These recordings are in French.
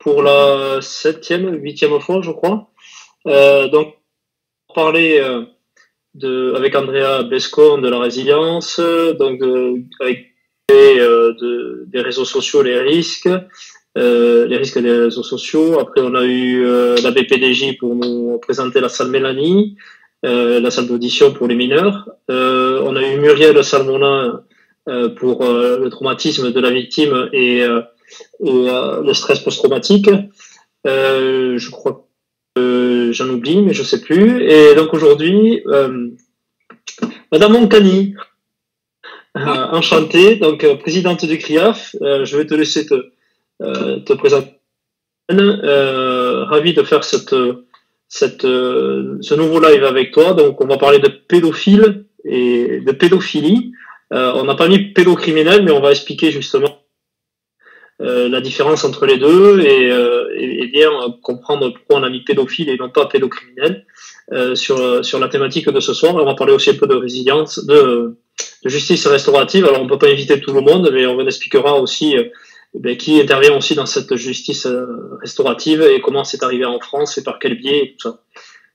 pour la huitième fois, je crois. Donc, parler avec Andrea Bescon de la résilience, donc avec des réseaux sociaux, les risques des réseaux sociaux. Après, on a eu la BPDJ pour nous présenter la salle Mélanie, la salle d'audition pour les mineurs. On a eu Muriel Salmonin pour le traumatisme de la victime et le stress post-traumatique. Je crois que j'en oublie, mais je sais plus. Et donc aujourd'hui, Madame Moncani, enchantée, donc présidente du CRIAF, je vais te laisser te présenter. Ravi de faire ce nouveau live avec toi. Donc on va parler de pédophiles et de pédophilie. On n'a pas mis pédocriminel, mais on va expliquer justement la différence entre les deux et bien comprendre pourquoi on a mis pédophile et non pas pédocriminel sur la thématique de ce soir. On va parler aussi un peu de résilience, de justice restaurative. Alors on peut pas inviter tout le monde, mais on expliquera aussi qui intervient aussi dans cette justice restaurative et comment c'est arrivé en France et par quel biais et tout ça.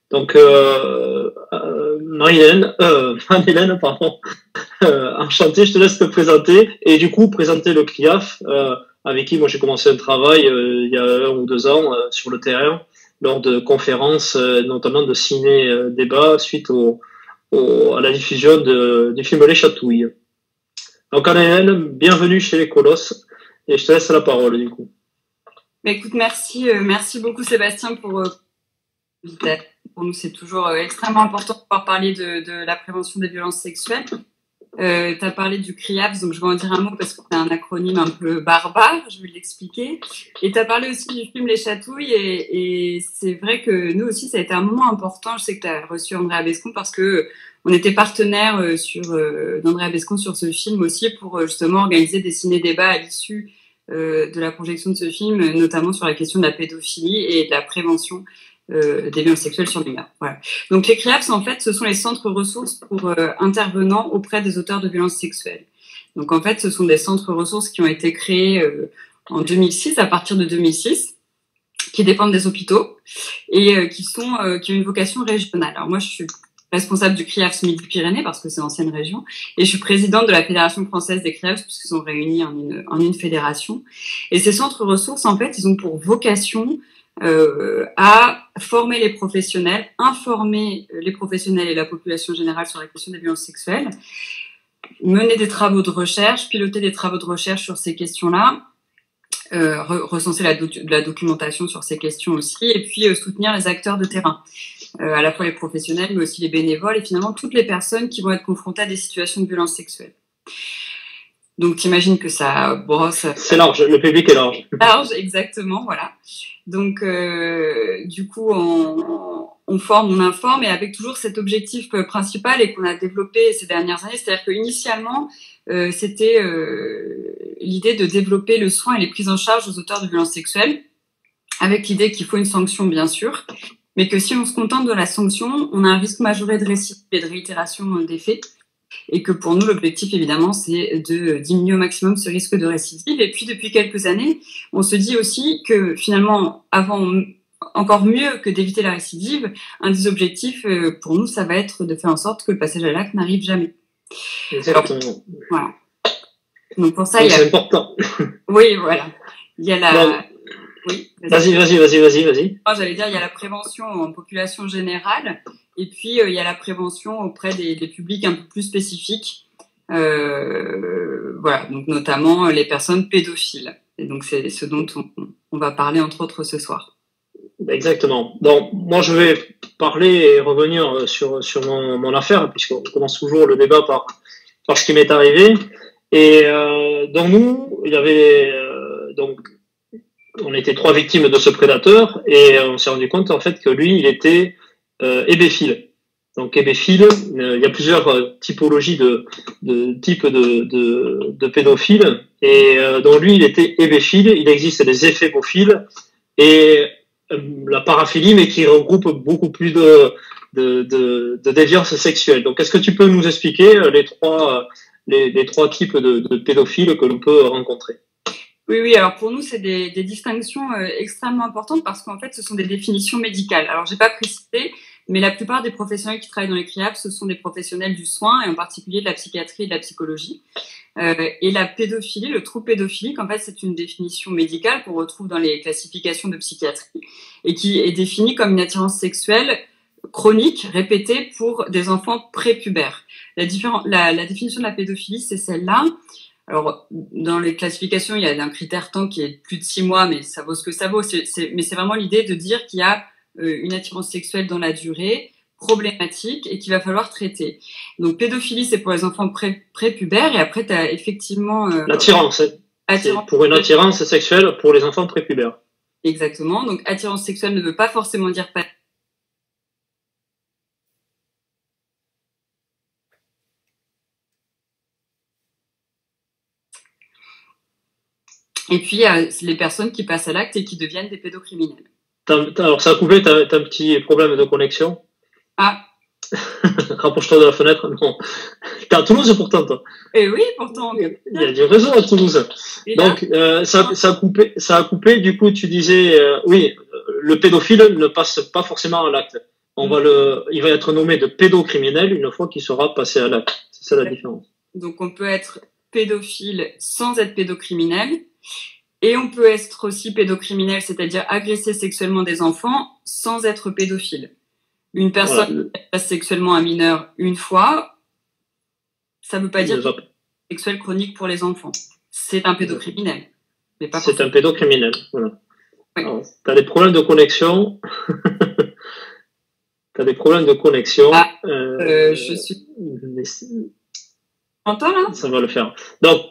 Donc Marie-Hélène, pardon, enchantée, je te laisse te présenter et du coup présenter le CRIAF avec qui moi j'ai commencé un travail il y a 1 ou 2 ans sur le terrain lors de conférences, notamment de ciné-débat suite à la diffusion du film Les Chatouilles. Donc Anne-Hélène, bienvenue chez les Colosses et je te laisse la parole du coup. Mais écoute, merci beaucoup Sébastien pour nous c'est toujours extrêmement important de pouvoir parler de la prévention des violences sexuelles. Tu as parlé du CRIAF, donc je vais en dire un mot parce que c'est un acronyme un peu barbare, je vais l'expliquer. Et tu as parlé aussi du film Les Chatouilles et c'est vrai que nous aussi ça a été un moment important. Je sais que tu as reçu Andrea Bescon parce que on était partenaire d'Andrea Bescon sur ce film aussi pour justement organiser des ciné-débats à l'issue de la projection de ce film, notamment sur la question de la pédophilie et de la prévention des violences sexuelles sur mineurs. Voilà. Donc les CRIAFS, en fait, ce sont les centres ressources pour intervenants auprès des auteurs de violences sexuelles. Donc en fait, ce sont des centres ressources qui ont été créés en 2006, à partir de 2006, qui dépendent des hôpitaux et qui ont une vocation régionale. Alors moi, je suis responsable du CRIAFS Midi-Pyrénées parce que c'est l'ancienne région et je suis présidente de la Fédération française des CRIAFS puisqu'ils sont réunis en une fédération. Et ces centres ressources, en fait, ils ont pour vocation à former les professionnels, informer les professionnels et la population générale sur la question des violences sexuelles, mener des travaux de recherche, piloter des travaux de recherche sur ces questions-là, recenser la documentation sur ces questions aussi, et puis soutenir les acteurs de terrain, à la fois les professionnels, mais aussi les bénévoles, et finalement toutes les personnes qui vont être confrontées à des situations de violence sexuelle. Donc, t'imagines que ça brosse... C'est large, le public est large. Large, exactement, voilà. Donc, du coup, on forme, on informe, et avec toujours cet objectif principal et qu'on a développé ces dernières années, c'est-à-dire qu'initialement, c'était l'idée de développer le soin et les prises en charge aux auteurs de violences sexuelles, avec l'idée qu'il faut une sanction, bien sûr, mais que si on se contente de la sanction, on a un risque majoré de récidive et de réitération des faits. Et que pour nous, l'objectif, évidemment, c'est de diminuer au maximum ce risque de récidive. Et puis, depuis quelques années, on se dit aussi que finalement, encore mieux que d'éviter la récidive, un des objectifs pour nous, ça va être de faire en sorte que le passage à l'acte n'arrive jamais. Exactement. Alors, voilà. Donc pour ça, c'est important. Oui, voilà. Il y a la... Non. Oui, vas-y. J'allais dire, il y a la prévention en population générale et puis il y a la prévention auprès des publics un peu plus spécifiques. Voilà, donc notamment les personnes pédophiles. Et donc c'est ce dont on va parler entre autres ce soir. Exactement. Donc moi je vais parler et revenir sur mon affaire puisqu'on commence toujours le débat par ce qui m'est arrivé. Et donc nous, il y avait on était 3 victimes de ce prédateur et on s'est rendu compte en fait que lui, il était hébéphile. Donc hébéphile, il y a plusieurs typologies de types de pédophiles et donc lui, il était hébéphile. Il existe des éphébophiles et la paraphilie, mais qui regroupe beaucoup plus de déviance sexuelle. Donc est-ce que tu peux nous expliquer les trois types de pédophiles que l'on peut rencontrer? Oui, oui, alors pour nous, c'est des distinctions extrêmement importantes parce qu'en fait, ce sont des définitions médicales. Alors, j'ai pas précisé, mais la plupart des professionnels qui travaillent dans les CRIAP, ce sont des professionnels du soin et en particulier de la psychiatrie et de la psychologie. Et la pédophilie, le trouble pédophilique, en fait, c'est une définition médicale qu'on retrouve dans les classifications de psychiatrie et qui est définie comme une attirance sexuelle chronique, répétée pour des enfants prépubères. La définition de la pédophilie, c'est celle-là. Alors, dans les classifications, il y a un critère temps qui est plus de 6 mois, mais ça vaut ce que ça vaut. Mais c'est vraiment l'idée de dire qu'il y a une attirance sexuelle dans la durée, problématique, et qu'il va falloir traiter. Donc, pédophilie, c'est pour les enfants prépubères, et après, tu as effectivement... L'attirance, c'est pour une attirance sexuelle pour les enfants prépubères. Exactement. Donc, attirance sexuelle ne veut pas forcément dire pas. Et puis, il y a les personnes qui passent à l'acte et qui deviennent des pédocriminels. Alors, ça a coupé, t'as un petit problème de connexion. Ah. Rapproche-toi de la fenêtre. Non. T'es à Toulouse pourtant, toi. Eh oui, pourtant. Il y a du réseau à Toulouse. Donc, ça a coupé. Du coup, tu disais, oui, le pédophile ne passe pas forcément à l'acte. Il va être nommé de pédocriminel une fois qu'il sera passé à l'acte. C'est ça la différence. Donc, on peut être pédophile sans être pédocriminel. Et on peut être aussi pédocriminel, c'est-à-dire agresser sexuellement des enfants sans être pédophile. Une personne qui agresse sexuellement un mineur une fois, ça ne veut pas dire que c'est sexuel chronique pour les enfants. C'est un pédocriminel. C'est un pédocriminel, voilà. Oui. Tu as des problèmes de connexion. Tu as des problèmes de connexion. Ah, je suis... T'entends là? Ça va le faire. Donc,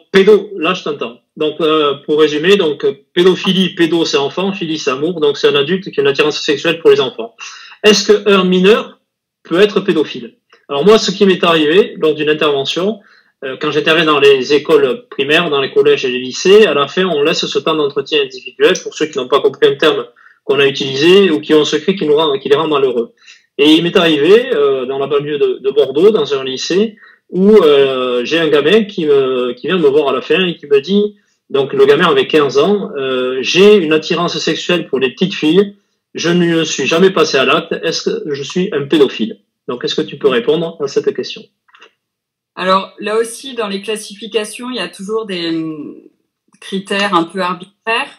là je t'entends. Donc, pour résumer, donc pédophilie, pédo c'est enfant, philie c'est amour, donc c'est un adulte qui a une attirance sexuelle pour les enfants. Est-ce qu'un mineur peut être pédophile? Alors moi, ce qui m'est arrivé lors d'une intervention, quand j'interviens dans les écoles primaires, dans les collèges et les lycées, à la fin, on laisse ce temps d'entretien individuel pour ceux qui n'ont pas compris un terme qu'on a utilisé ou qui ont un secret qui les rend malheureux. Et il m'est arrivé, dans la banlieue de Bordeaux, dans un lycée, où j'ai un gamin qui vient me voir à la fin et qui me dit, donc le gamin avait 15 ans, j'ai une attirance sexuelle pour les petites filles, je ne suis jamais passé à l'acte, est-ce que je suis un pédophile? Donc est-ce que tu peux répondre à cette question? Alors là aussi, dans les classifications, il y a toujours des critères un peu arbitraires,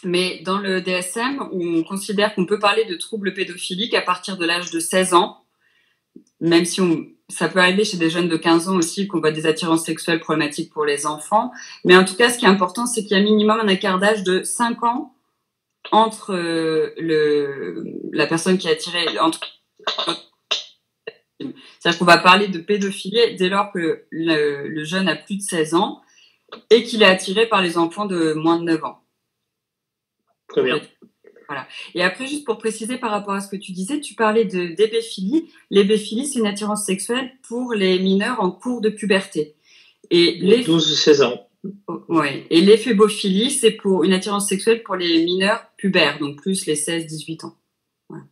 mais dans le DSM, on considère qu'on peut parler de troubles pédophiliques à partir de l'âge de 16 ans, même si ça peut arriver chez des jeunes de 15 ans aussi qu'on voit des attirances sexuelles problématiques pour les enfants. Mais en tout cas, ce qui est important, c'est qu'il y a minimum un écart d'âge de 5 ans entre la personne qui est attirée. C'est-à-dire qu'on va parler de pédophilie dès lors que le jeune a plus de 16 ans et qu'il est attiré par les enfants de moins de 9 ans. Très bien. Voilà. Et après, juste pour préciser par rapport à ce que tu disais, tu parlais d'hébéphilie. L'hébéphilie, c'est une attirance sexuelle pour les mineurs en cours de puberté. Et 12-16 ans. Ouais. Et l'éphébophilie, c'est pour une attirance sexuelle pour les mineurs pubères, donc plus les 16-18 ans. Voilà.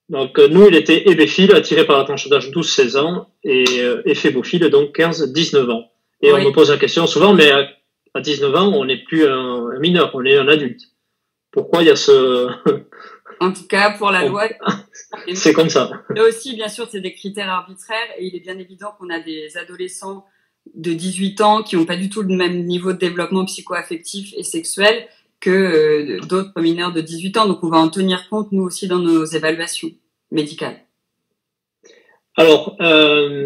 Donc, nous, il était hébéphile, attiré par la tranche d'âge 12-16 ans, et éphébophile, donc 15-19 ans. Et on me pose la question souvent, mais à 19 ans, on n'est plus un mineur, on est un adulte. Pourquoi il y a ce... En tout cas, pour la loi... C'est comme ça. Là aussi, bien sûr, c'est des critères arbitraires et il est bien évident qu'on a des adolescents de 18 ans qui n'ont pas du tout le même niveau de développement psycho-affectif et sexuel que d'autres mineurs de 18 ans. Donc, on va en tenir compte, nous aussi, dans nos évaluations médicales. Alors,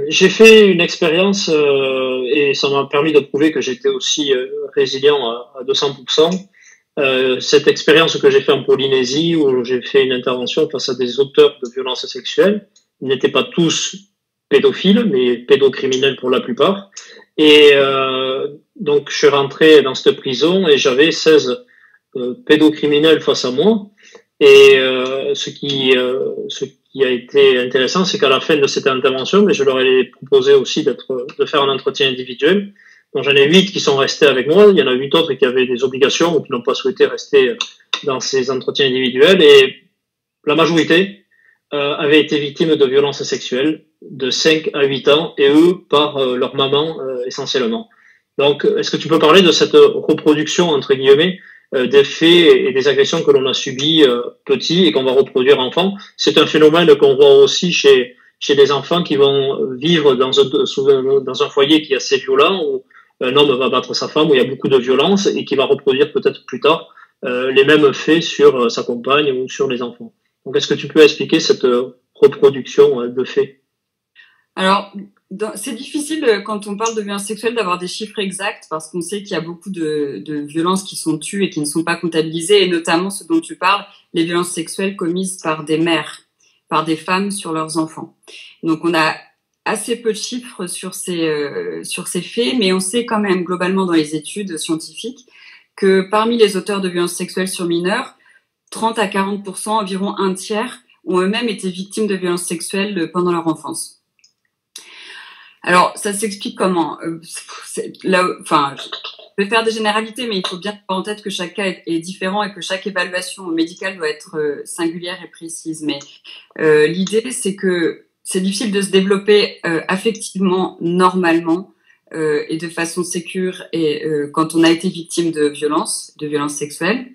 j'ai fait une expérience et ça m'a permis de prouver que j'étais aussi résilient à 200%. Cette expérience que j'ai fait en Polynésie, où j'ai fait une intervention face à des auteurs de violences sexuelles, ils n'étaient pas tous pédophiles, mais pédocriminels pour la plupart. Et donc, je suis rentré dans cette prison et j'avais 16 pédocriminels face à moi. Et ce qui a été intéressant, c'est qu'à la fin de cette intervention, mais je leur ai proposé aussi de faire un entretien individuel. Donc j'en ai 8 qui sont restés avec moi, il y en a 8 autres qui avaient des obligations ou qui n'ont pas souhaité rester dans ces entretiens individuels, et la majorité avaient été victimes de violences sexuelles de 5 à 8 ans, et eux par leur maman essentiellement. Donc, est-ce que tu peux parler de cette reproduction, entre guillemets, des faits et des agressions que l'on a subies petits et qu'on va reproduire enfant? C'est un phénomène qu'on voit aussi chez des enfants qui vont vivre dans un foyer qui est assez violent, où un homme va battre sa femme, où il y a beaucoup de violence, et qui va reproduire peut-être plus tard les mêmes faits sur sa compagne ou sur les enfants. Donc, est-ce que tu peux expliquer cette reproduction de faits? Alors, c'est difficile quand on parle de violence sexuelle d'avoir des chiffres exacts parce qu'on sait qu'il y a beaucoup de violences qui sont tues et qui ne sont pas comptabilisées, et notamment ce dont tu parles, les violences sexuelles commises par des mères, par des femmes sur leurs enfants. Donc on a assez peu de chiffres sur ces faits, mais on sait quand même globalement dans les études scientifiques que parmi les auteurs de violences sexuelles sur mineurs, 30 à 40%, environ un tiers, ont eux-mêmes été victimes de violences sexuelles pendant leur enfance. Alors, ça s'explique comment enfin, je vais faire des généralités, mais il faut bien avoir en tête que chaque cas est différent et que chaque évaluation médicale doit être singulière et précise. Mais l'idée, c'est que c'est difficile de se développer affectivement, normalement, et de façon sécure, et quand on a été victime de violences sexuelles.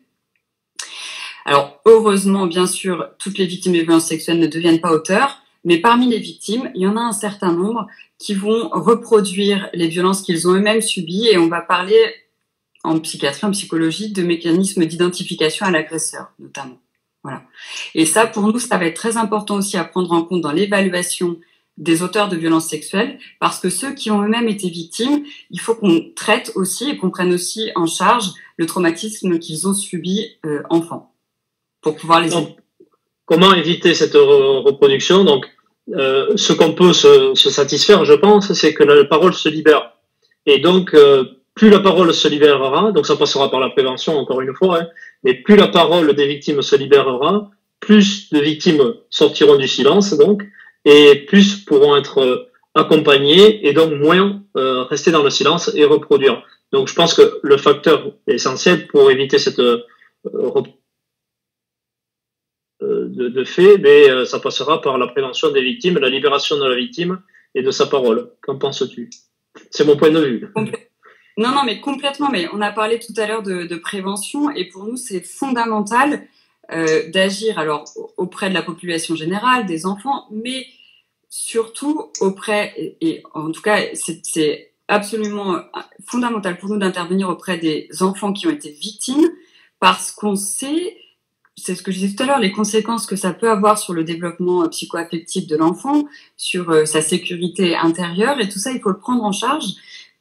Alors, heureusement, bien sûr, toutes les victimes de violences sexuelles ne deviennent pas auteurs, mais parmi les victimes, il y en a un certain nombre qui vont reproduire les violences qu'ils ont eux-mêmes subies, et on va parler en psychiatrie, en psychologie, de mécanismes d'identification à l'agresseur, notamment. Voilà. Et ça, pour nous, ça va être très important aussi à prendre en compte dans l'évaluation des auteurs de violences sexuelles, parce que ceux qui ont eux-mêmes été victimes, il faut qu'on traite aussi et qu'on prenne aussi en charge le traumatisme qu'ils ont subi enfants, pour pouvoir les aider. Comment éviter cette reproduction? Donc, ce qu'on peut se satisfaire, je pense, c'est que la parole se libère. Et donc, plus la parole se libérera, donc ça passera par la prévention, encore une fois, hein, mais plus la parole des victimes se libérera, plus de victimes sortiront du silence, donc, et plus pourront être accompagnées, et donc moins rester dans le silence et reproduire. Donc, je pense que le facteur essentiel pour éviter cette reproduction de fait, mais ça passera par la prévention des victimes, la libération de la victime et de sa parole. Qu'en penses-tu? C'est mon point de vue. Non, mais complètement. Mais on a parlé tout à l'heure de prévention, et pour nous, c'est fondamental d'agir alors auprès de la population générale, des enfants, mais surtout auprès, et en tout cas, c'est absolument fondamental pour nous d'intervenir auprès des enfants qui ont été victimes, parce qu'on sait, c'est ce que je disais tout à l'heure, les conséquences que ça peut avoir sur le développement psycho-affectif de l'enfant, sur sa sécurité intérieure, et tout ça, il faut le prendre en charge,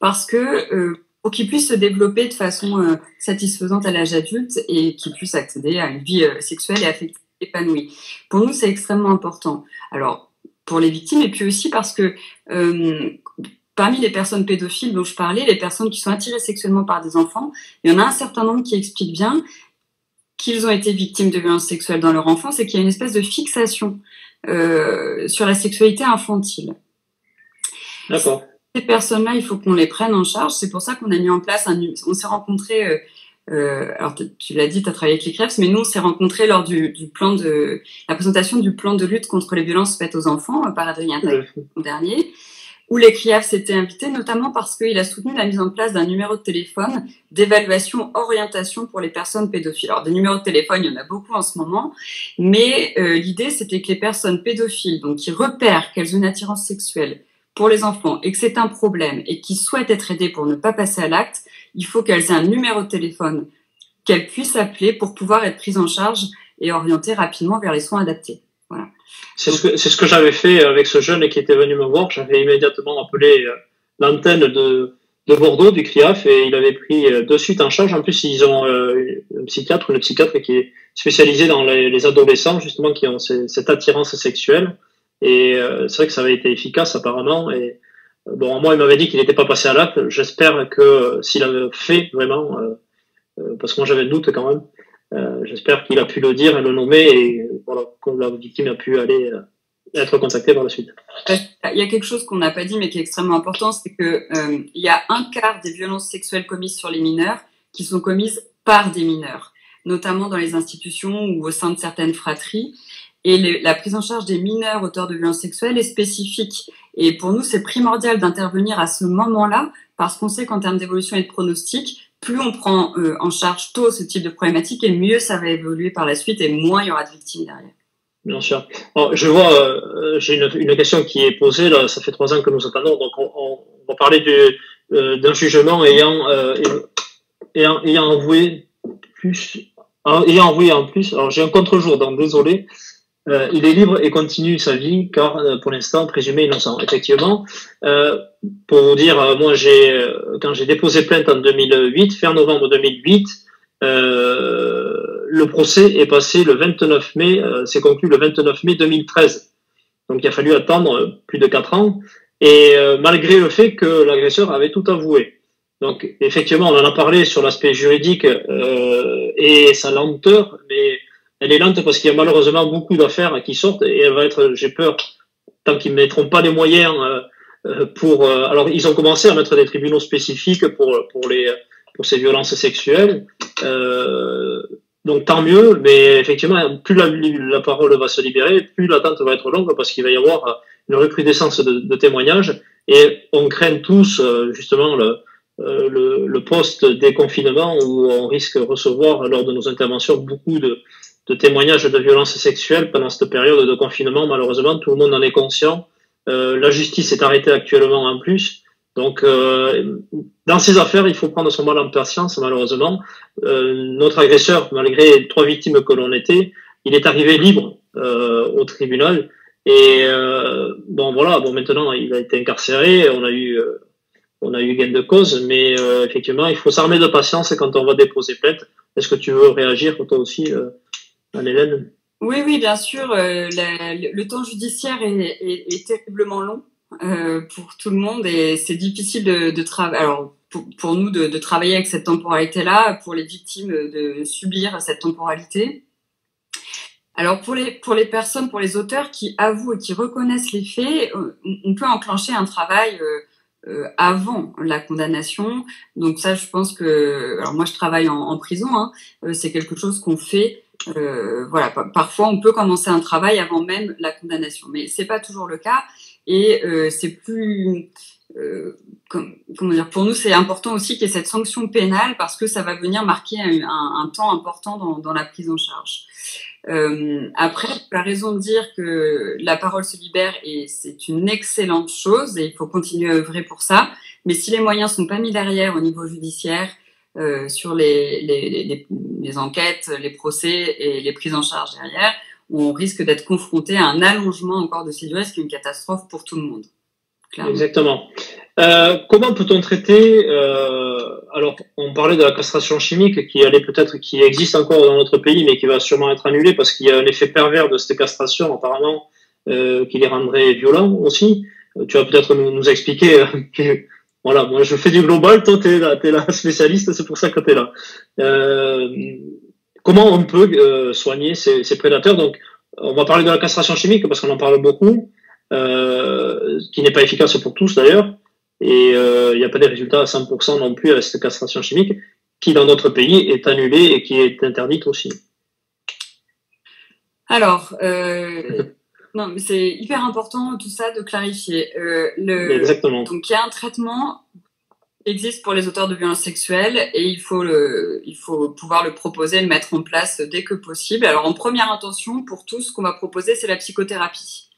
parce que pour qu'il puisse se développer de façon satisfaisante à l'âge adulte et qu'il puisse accéder à une vie sexuelle et affective épanouie. Pour nous, c'est extrêmement important. Alors, pour les victimes, et puis aussi parce que parmi les personnes pédophiles dont je parlais, les personnes qui sont attirées sexuellement par des enfants, il y en a un certain nombre qui expliquent bien qu'ils ont été victimes de violences sexuelles dans leur enfance, et qu'il y a une espèce de fixation sur la sexualité infantile. D'accord. Ces personnes-là, il faut qu'on les prenne en charge. C'est pour ça qu'on a mis en place on s'est rencontrés, alors tu l'as dit, tu as travaillé avec les CREFS, mais nous, on s'est rencontrés lors la présentation du plan de lutte contre les violences faites aux enfants par Adrien Taquet l'an dernier, où les CRIAF s'étaient invités, notamment parce qu'il a soutenu la mise en place d'un numéro de téléphone d'évaluation orientation pour les personnes pédophiles. Alors, des numéros de téléphone, il y en a beaucoup en ce moment, mais l'idée, c'était que les personnes pédophiles, donc qui repèrent qu'elles ont une attirance sexuelle pour les enfants et que c'est un problème et qui souhaitent être aidées pour ne pas passer à l'acte, il faut qu'elles aient un numéro de téléphone qu'elles puissent appeler pour pouvoir être prises en charge et orientées rapidement vers les soins adaptés. Voilà. C'est ce que j'avais fait avec ce jeune qui était venu me voir. J'avais immédiatement appelé l'antenne de Bordeaux, du CRIAF, et il avait pris de suite en charge. En plus, ils ont une psychiatre qui est spécialisée dans les adolescents, justement, qui ont cette attirance sexuelle. Et c'est vrai que ça avait été efficace apparemment. Et bon, moi, il m'avait dit qu'il n'était pas passé à l'acte. J'espère que s'il avait fait vraiment, parce que moi j'avais le doute quand même, j'espère qu'il a pu le dire et le nommer, et voilà, que la victime a pu aller être contactée par la suite. Il y a quelque chose qu'on n'a pas dit mais qui est extrêmement important, c'est que il y a un quart des violences sexuelles commises sur les mineurs qui sont commises par des mineurs, notamment dans les institutions ou au sein de certaines fratries. Et la prise en charge des mineurs auteurs de violences sexuelles est spécifique. Et pour nous, c'est primordial d'intervenir à ce moment-là, parce qu'on sait qu'en termes d'évolution et de pronostic, plus on prend en charge tôt ce type de problématique, et mieux ça va évoluer par la suite, et moins il y aura de victimes derrière. Bien sûr. Alors, je vois, j'ai une question qui est posée, là, ça fait 3 ans que nous attendons, donc on va parler d'un jugement ayant avoué en plus, alors j'ai un contre-jour, donc désolé, il est libre et continue sa vie, car pour l'instant, présumé innocent. Effectivement, pour vous dire, moi, quand j'ai déposé plainte en 2008, fin novembre 2008, le procès est passé le 29 mai, c'est conclu le 29 mai 2013. Donc il a fallu attendre plus de 4 ans, et malgré le fait que l'agresseur avait tout avoué. Donc effectivement, on en a parlé sur l'aspect juridique et sa lenteur, mais elle est lente parce qu'il y a malheureusement beaucoup d'affaires qui sortent, et elle va être, j'ai peur, tant qu'ils ne mettront pas les moyens alors ils ont commencé à mettre des tribunaux spécifiques pour ces violences sexuelles. Donc tant mieux, mais effectivement, plus la parole va se libérer, plus l'attente va être longue, parce qu'il va y avoir une recrudescence de témoignages, et on craint tous justement le post-déconfinement, où on risque de recevoir lors de nos interventions beaucoup de témoignages de violences sexuelles pendant cette période de confinement. Malheureusement, tout le monde en est conscient. La justice est arrêtée actuellement en plus. Donc, dans ces affaires, il faut prendre son mal en patience, malheureusement. Notre agresseur, malgré 3 victimes que l'on était, il est arrivé libre au tribunal. Et bon, voilà. Bon, maintenant, il a été incarcéré. On a eu gain de cause, mais effectivement, il faut s'armer de patience quand on va déposer plainte. Est-ce que tu veux réagir, toi aussi, Anne-Hélène? Oui, bien sûr. Le temps judiciaire est terriblement long pour tout le monde, et c'est difficile de travailler. Alors pour nous de travailler avec cette temporalité-là, pour les victimes de subir cette temporalité. Alors pour les personnes, pour les auteurs qui avouent et qui reconnaissent les faits, on peut enclencher un travail avant la condamnation. Donc ça, je pense que, alors moi je travaille en prison, hein, c'est quelque chose qu'on fait. Voilà, parfois on peut commencer un travail avant même la condamnation, mais c'est pas toujours le cas, et c'est plus comment dire, pour nous c'est important aussi qu'il y ait cette sanction pénale, parce que ça va venir marquer un temps important dans la prise en charge. Après, tu as raison de dire que la parole se libère, et c'est une excellente chose, et il faut continuer à œuvrer pour ça. Mais si les moyens sont pas mis derrière au niveau judiciaire, sur les enquêtes, les procès et les prises en charge derrière, on risque d'être confronté à un allongement encore de ces durées, ce qui est une catastrophe pour tout le monde. Clairement. Exactement. Comment peut-on traiter alors, on parlait de la castration chimique qui existe encore dans notre pays, mais qui va sûrement être annulée parce qu'il y a un effet pervers de cette castration, apparemment, qui les rendrait violents aussi. Tu vas peut-être nous expliquer que, voilà, moi je fais du global, toi t'es la spécialiste, c'est pour ça que t'es là. Comment on peut soigner ces prédateurs? Donc, on va parler de la castration chimique parce qu'on en parle beaucoup, qui n'est pas efficace pour tous d'ailleurs. Et il n'y a pas des résultats à 100% non plus avec cette castration chimique, qui dans d'autres pays est annulée et qui est interdite aussi. Alors, non, mais c'est hyper important tout ça de clarifier. Exactement. Donc il y a un traitement qui existe pour les auteurs de violences sexuelles, et il faut pouvoir le proposer, le mettre en place dès que possible. Alors en première intention, pour tous, ce qu'on va proposer, c'est la psychothérapie.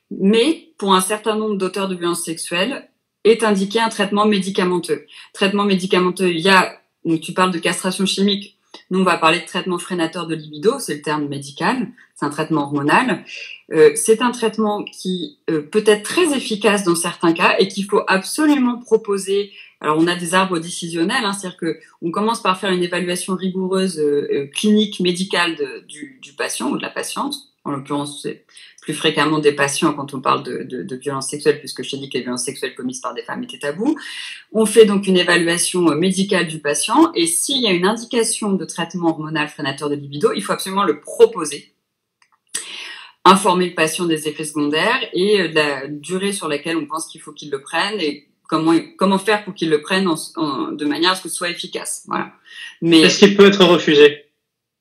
Mais pour un certain nombre d'auteurs de violences sexuelles, est indiqué un traitement médicamenteux. Traitement médicamenteux, donc tu parles de castration chimique, nous on va parler de traitement freinateur de libido, c'est le terme médical, c'est un traitement hormonal. C'est un traitement qui peut être très efficace dans certains cas, et qu'il faut absolument proposer. Alors on a des arbres décisionnels, hein, c'est-à-dire qu'on commence par faire une évaluation rigoureuse clinique, médicale du patient ou de la patiente. En l'occurrence, c'est plus fréquemment des patients quand on parle de violences sexuelles, puisque je t'ai dit que les violences sexuelles commises par des femmes étaient tabous. On fait donc une évaluation médicale du patient, et s'il y a une indication de traitement hormonal freinateur de libido, il faut absolument le proposer. Informer le patient des effets secondaires et de la durée sur laquelle on pense qu'il faut qu'il le prenne, et comment faire pour qu'il le prenne de manière à ce que ce soit efficace. Voilà. Mais est-ce qu'il peut être refusé?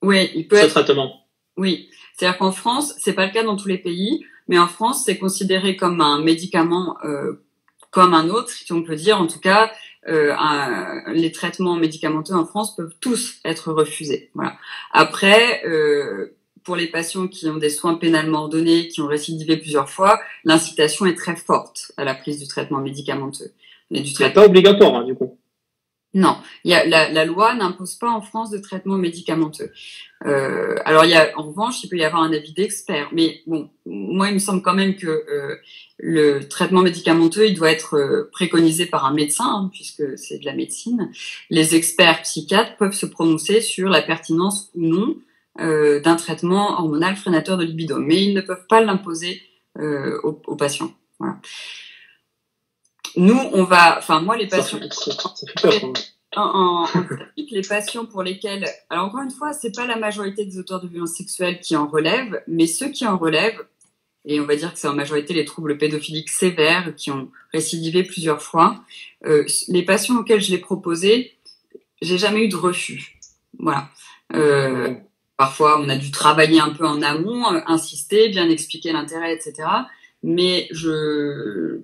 Oui, il peut ce traitement. Oui. C'est-à-dire qu'en France, c'est pas le cas dans tous les pays, mais en France, c'est considéré comme un médicament comme un autre, si on peut dire. En tout cas, les traitements médicamenteux en France peuvent tous être refusés. Voilà. Après, pour les patients qui ont des soins pénalement ordonnés, qui ont récidivé plusieurs fois, l'incitation est très forte à la prise du traitement médicamenteux. C'est pas obligatoire, hein, du coup. Non, la loi n'impose pas en France de traitement médicamenteux. Alors, en revanche, il peut y avoir un avis d'expert. Mais bon, moi, il me semble quand même que le traitement médicamenteux, il doit être préconisé par un médecin, hein, puisque c'est de la médecine. Les experts psychiatres peuvent se prononcer sur la pertinence ou non d'un traitement hormonal freinateur de libido, mais ils ne peuvent pas l'imposer aux patients. Voilà. Nous, moi, les patients, ça fait peur, en pratique, les patients pour lesquels, alors encore une fois, c'est pas la majorité des auteurs de violences sexuelles qui en relèvent, mais ceux qui en relèvent, et on va dire que c'est en majorité les troubles pédophiliques sévères qui ont récidivé plusieurs fois, les patients auxquels je l'ai proposé, j'ai jamais eu de refus. Voilà. Parfois, on a dû travailler un peu en amont, insister, bien expliquer l'intérêt, etc. Mais je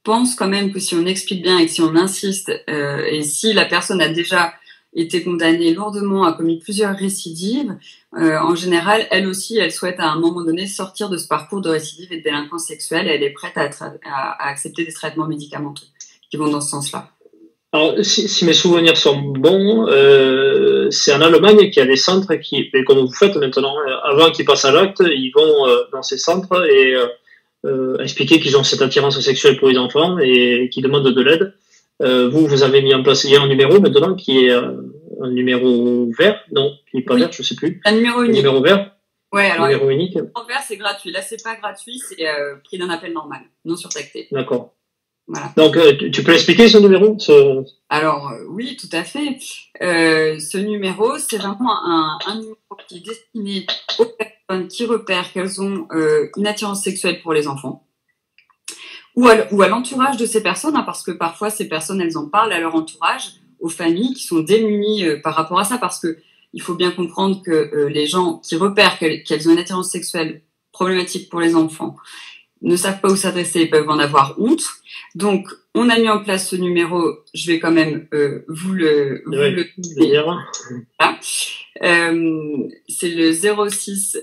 pense quand même que si on explique bien et que si on insiste, et si la personne a déjà été condamnée lourdement, a commis plusieurs récidives, en général, elle aussi, elle souhaite à un moment donné sortir de ce parcours de récidive et de délinquance sexuelle, et elle est prête à accepter des traitements médicamenteux qui vont dans ce sens-là. Alors, si mes souvenirs sont bons, c'est en Allemagne qu'il y a des centres qui, comme vous faites maintenant, avant qu'ils passent à l'acte, ils vont dans ces centres et expliquer qu'ils ont cette attirance sexuelle pour les enfants et qu'ils demandent de l'aide. Vous avez mis en place, il y a un numéro maintenant qui est un numéro vert, non, qui n'est pas vert, je sais plus. Un numéro unique. Numéro vert. Ouais, alors numéro unique. En vert, c'est gratuit. Là, c'est pas gratuit, c'est prix d'un appel normal, non surtaxé. D'accord. Voilà. Donc, tu peux expliquer ce numéro Alors, oui, tout à fait. Ce numéro, c'est vraiment un numéro qui est destiné aux personnes qui repèrent qu'elles ont une attirance sexuelle pour les enfants ou à l'entourage de ces personnes, hein, parce que parfois, ces personnes, elles en parlent à leur entourage, aux familles qui sont démunies par rapport à ça, parce que il faut bien comprendre que les gens qui repèrent qu'elles ont une attirance sexuelle problématique pour les enfants ne savent pas où s'adresser et peuvent en avoir honte. Donc, on a mis en place ce numéro. Je vais quand même vous le dire. Voilà. C'est le 0806.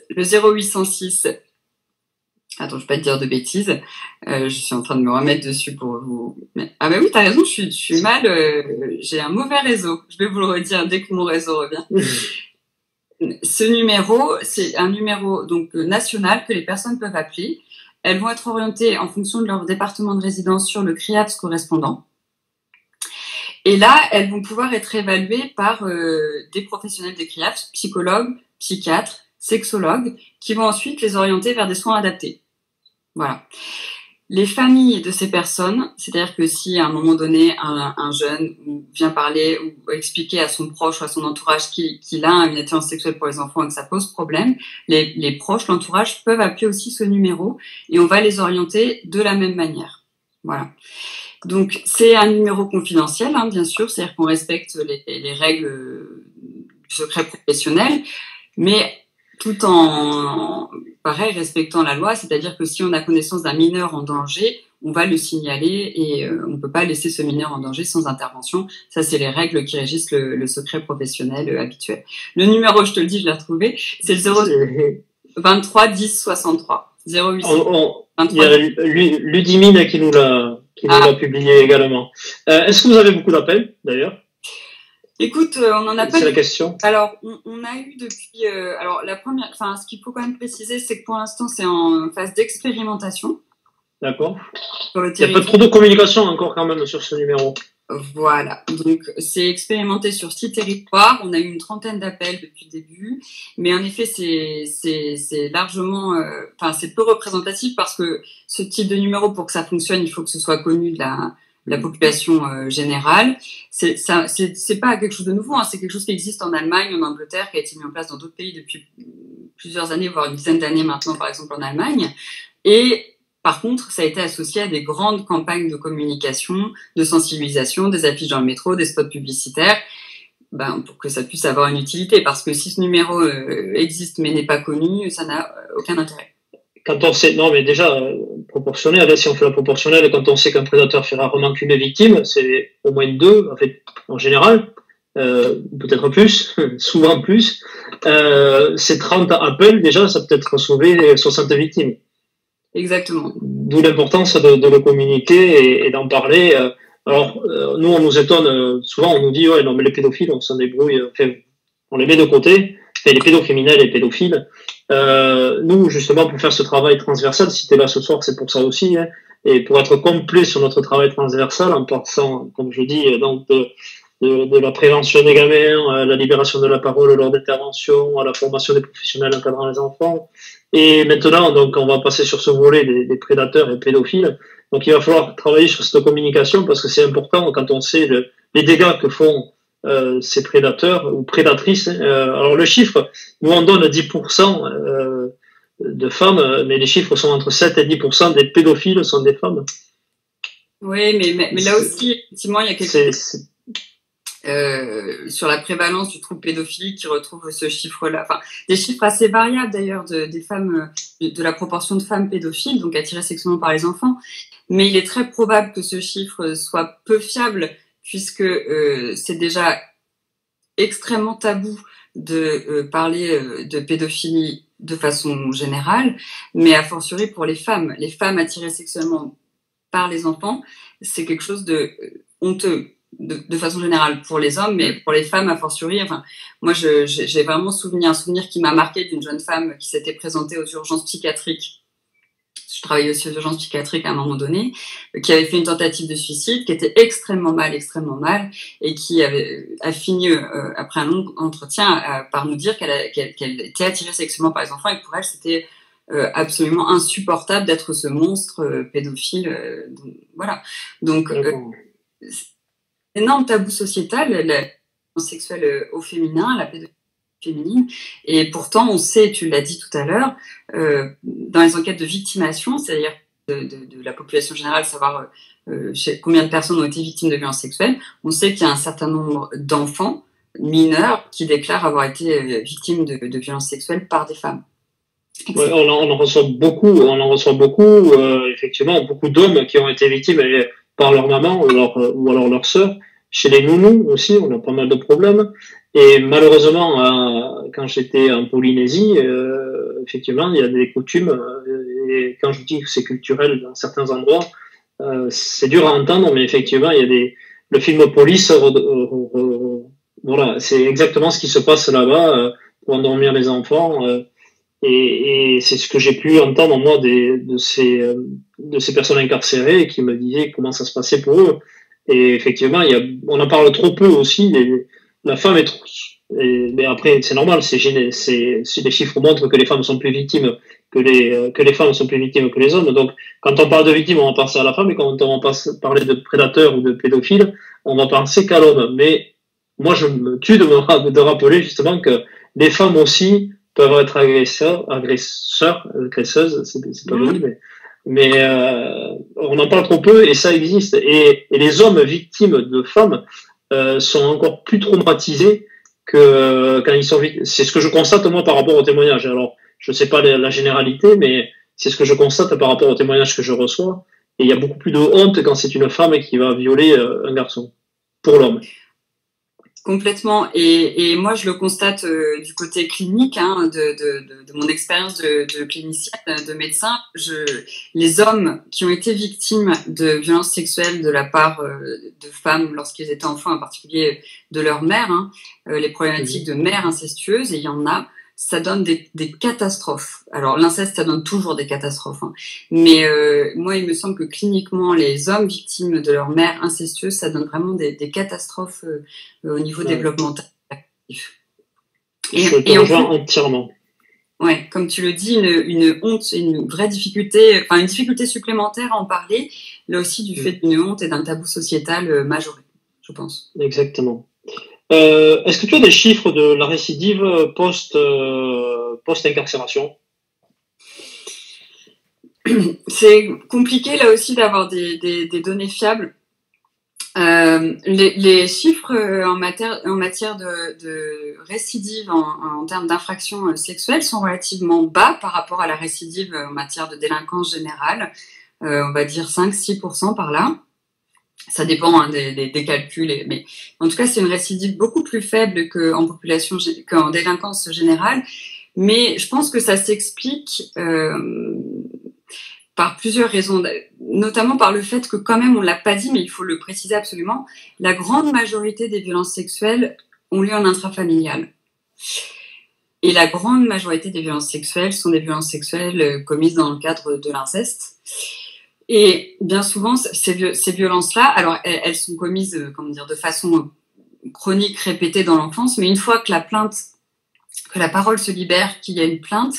Attends, je ne vais pas te dire de bêtises. Je suis en train de me remettre dessus pour vous. Ah ben oui, t'as raison, je suis mal. J'ai un mauvais réseau. Je vais vous le redire dès que mon réseau revient. Ce numéro, c'est un numéro donc national que les personnes peuvent appeler. Elles vont être orientées en fonction de leur département de résidence sur le CRIAPS correspondant. Et là, elles vont pouvoir être évaluées par des professionnels des CRIAPS, psychologues, psychiatres, sexologues, qui vont ensuite les orienter vers des soins adaptés. Voilà. Les familles de ces personnes, c'est-à-dire que si à un moment donné, un jeune vient parler ou expliquer à son proche ou à son entourage qu'il a une attirance sexuelle pour les enfants et que ça pose problème, les proches, l'entourage peuvent appeler aussi ce numéro et on va les orienter de la même manière. Voilà. Donc, c'est un numéro confidentiel, hein, bien sûr, c'est-à-dire qu'on respecte les règles du secret professionnel, mais tout en, pareil, respectant la loi, c'est-à-dire que si on a connaissance d'un mineur en danger, on va le signaler et on ne peut pas laisser ce mineur en danger sans intervention. Ça, c'est les règles qui régissent le secret professionnel habituel. Le numéro, je te le dis, je l'ai retrouvé, c'est le 23 10 63. 0800. Il y a Ludimine qui nous l'a publié également. Est-ce que vous avez beaucoup d'appels, d'ailleurs? Écoute, on en a pas. C'est la question. Alors, on a eu depuis. Alors, la première. Enfin, ce qu'il faut quand même préciser, c'est que pour l'instant, c'est en phase d'expérimentation. D'accord. Il n'y a pas trop de communication encore quand même sur ce numéro. Voilà. Donc, c'est expérimenté sur 6 territoires. On a eu une trentaine d'appels depuis le début, mais en effet, c'est largement. Enfin, c'est peu représentatif parce que ce type de numéro, pour que ça fonctionne, il faut que ce soit connu de la population générale. C'est pas quelque chose de nouveau, hein. C'est quelque chose qui existe en Allemagne, en Angleterre, qui a été mis en place dans d'autres pays depuis plusieurs années, voire une dizaine d'années maintenant, par exemple en Allemagne. Et par contre, ça a été associé à des grandes campagnes de communication, de sensibilisation, des affiches dans le métro, des spots publicitaires, pour que ça puisse avoir une utilité. Parce que si ce numéro existe mais n'est pas connu, ça n'a aucun intérêt. quand on sait, non, mais déjà, proportionnel, si on fait la proportionnelle, quand on sait qu'un prédateur fait rarement qu'une victime, c'est au moins deux, en fait, en général, peut-être plus, souvent plus, c'est 30 appels, déjà, ça peut être sauvé 60 victimes. Exactement. D'où l'importance de le communiquer et d'en parler. Alors, nous, on nous étonne, souvent on nous dit, ouais, non, mais les pédophiles, on s'en débrouille, enfin, on les met de côté, enfin, les pédocriminels et les pédophiles. Nous, justement, pour faire ce travail transversal, si tu es là ce soir, c'est pour ça aussi, hein, et pour être complet sur notre travail transversal, en passant, comme je dis, donc de la prévention des gamins, à la libération de la parole lors d'interventions, à la formation des professionnels encadrant les enfants. Et maintenant, donc, on va passer sur ce volet des prédateurs et pédophiles. Donc, il va falloir travailler sur cette communication parce que c'est important quand on sait les dégâts que font ces prédateurs ou prédatrices. Alors, le chiffre, nous on donne 10% de femmes, mais les chiffres sont entre 7 et 10% des pédophiles sont des femmes. Oui, mais là aussi, effectivement, il y a quelque chose. Sur la prévalence du trouble pédophilique qui retrouve ce chiffre-là, enfin des chiffres assez variables d'ailleurs des femmes, de la proportion de femmes pédophiles, donc attirées sexuellement par les enfants, mais il est très probable que ce chiffre soit peu fiable puisque c'est déjà extrêmement tabou de parler de pédophilie de façon générale, mais a fortiori pour les femmes attirées sexuellement par les enfants, c'est quelque chose de honteux. De façon générale pour les hommes, mais pour les femmes a fortiori. Enfin, moi, j'ai vraiment un souvenir qui m'a marqué d'une jeune femme qui s'était présentée aux urgences psychiatriques. Je travaillais aussi aux urgences psychiatriques à un moment donné, qui avait fait une tentative de suicide, qui était extrêmement mal, et qui a fini après un long entretien par nous dire qu'elle était attirée sexuellement par les enfants et que pour elle c'était absolument insupportable d'être ce monstre pédophile. Voilà. Donc énorme tabou sociétal, la violence sexuelle au féminin, la pédophilie féminine. Et pourtant, on sait, tu l'as dit tout à l'heure, dans les enquêtes de victimation, c'est-à-dire de la population générale, savoir combien de personnes ont été victimes de violences sexuelles, on sait qu'il y a un certain nombre d'enfants mineurs qui déclarent avoir été victimes de violences sexuelles par des femmes. Ouais, on en reçoit beaucoup, effectivement, beaucoup d'hommes qui ont été victimes par leur maman ou alors leur sœur. Chez les nounous aussi, on a pas mal de problèmes. Et malheureusement, quand j'étais en Polynésie, effectivement, il y a des coutumes. Et quand je dis que c'est culturel dans certains endroits, c'est dur à entendre, mais effectivement, il y a le film Police. Voilà, c'est exactement ce qui se passe là-bas pour endormir les enfants. Et c'est ce que j'ai pu entendre moi de ces personnes incarcérées qui me disaient comment ça se passait pour eux. Et effectivement, on en parle trop peu aussi. La femme est trop. Mais après, c'est normal. Si les chiffres montrent que les femmes sont plus victimes que les femmes sont plus victimes que les hommes. Donc, quand on parle de victimes, on va penser à la femme, et quand on va parler de prédateurs ou de pédophiles, on va penser qu'à l'homme. Mais moi, je me tue de rappeler justement que les femmes aussi peuvent être agresseuses, c'est pas joli, mais on en parle trop peu et ça existe. Et les hommes victimes de femmes sont encore plus traumatisés que quand ils sont victimes. C'est ce que je constate moi par rapport aux témoignages. Alors, je sais pas la généralité, mais c'est ce que je constate par rapport aux témoignages que je reçois. Et il y a beaucoup plus de honte quand c'est une femme qui va violer un garçon, pour l'homme. Complètement. Et moi, je le constate du côté clinique, hein, de mon expérience de clinicienne, de médecin. Les hommes qui ont été victimes de violences sexuelles de la part de femmes lorsqu'ils étaient enfants, en particulier de leur mère, hein, les problématiques de mères incestueuses, et il y en a, ça donne des catastrophes. Alors l'inceste, ça donne toujours des catastrophes, hein. Mais moi, il me semble que cliniquement, les hommes victimes de leur mère incestueuse, ça donne vraiment des catastrophes au niveau développemental. Je te rejoins entièrement. Ouais, comme tu le dis, une honte, une vraie difficulté, enfin une difficulté supplémentaire à en parler, là aussi du fait d'une honte et d'un tabou sociétal majoré, je pense. Exactement. Est-ce que tu as des chiffres de la récidive post-incarcération? C'est compliqué là aussi d'avoir des données fiables. Les chiffres en matière de récidive en termes d'infractions sexuelles sont relativement bas par rapport à la récidive en matière de délinquance générale. On va dire 5-6% par là. Ça dépend hein, des calculs, mais en tout cas, c'est une récidive beaucoup plus faible qu'en délinquance générale. Mais je pense que ça s'explique par plusieurs raisons, notamment par le fait que quand même, on l'a pas dit, mais il faut le préciser absolument, la grande majorité des violences sexuelles ont lieu en intrafamilial. Et la grande majorité des violences sexuelles sont des violences sexuelles commises dans le cadre de l'inceste. Et bien souvent, ces violences-là, alors elles sont commises, de façon chronique, répétée dans l'enfance, mais une fois que la parole se libère, qu'il y a une plainte,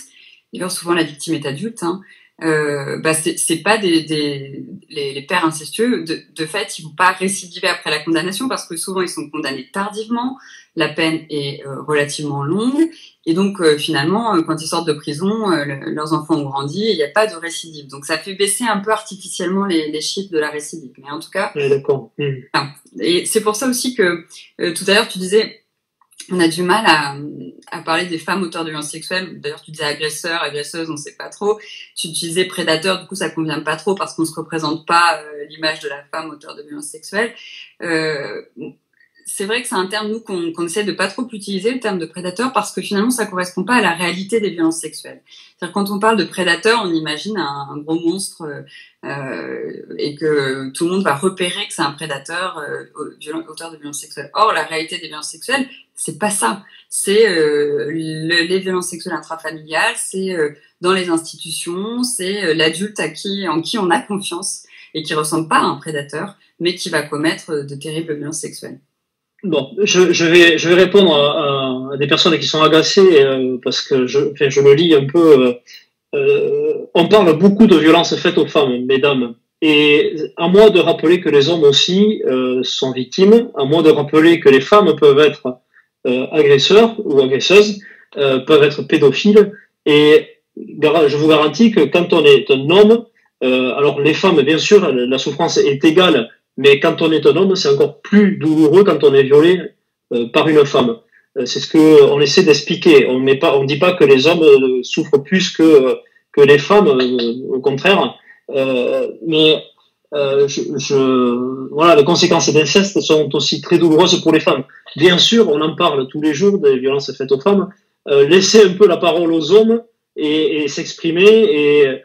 d'ailleurs souvent la victime est adulte, hein, c'est pas les pères incestueux, de fait, ils vont pas récidiver après la condamnation parce que souvent ils sont condamnés tardivement, la peine est relativement longue et donc finalement quand ils sortent de prison, leurs enfants ont grandi et il n'y a pas de récidive. Donc ça fait baisser un peu artificiellement les chiffres de la récidive. Mais en tout cas, oui, d'accord. Et c'est pour ça aussi que tout à l'heure tu disais on a du mal à parler des femmes auteurs de violences sexuelles. D'ailleurs, tu disais agresseurs, agresseuses, on ne sait pas trop. Tu disais prédateurs, du coup, ça convient pas trop parce qu'on se représente pas l'image de la femme auteur de violences sexuelles. C'est vrai que c'est un terme, nous, qu'on essaie de pas trop utiliser, le terme de prédateur, parce que finalement, ça correspond pas à la réalité des violences sexuelles. C'est-à-dire, quand on parle de prédateur, on imagine un gros monstre et que tout le monde va repérer que c'est un prédateur auteur de violences sexuelles. Or, la réalité des violences sexuelles, c'est pas ça. C'est les violences sexuelles intrafamiliales, c'est dans les institutions, c'est l'adulte en qui on a confiance et qui ressemble pas à un prédateur, mais qui va commettre de terribles violences sexuelles. Bon, je vais répondre à des personnes qui sont agacées parce que je le lis un peu. On parle beaucoup de violences faites aux femmes, mesdames. Et à moi de rappeler que les hommes aussi sont victimes, à moi de rappeler que les femmes peuvent être agresseurs ou agresseuses, peuvent être pédophiles. Et je vous garantis que quand on est un homme, alors les femmes, bien sûr, la souffrance est égale, mais quand on est un homme, c'est encore plus douloureux quand on est violé par une femme. C'est ce que on essaie d'expliquer. On dit pas que les hommes souffrent plus que les femmes, au contraire. Mais voilà, les conséquences d'inceste sont aussi très douloureuses pour les femmes. Bien sûr, on en parle tous les jours des violences faites aux femmes. Laisser un peu la parole aux hommes et s'exprimer. Et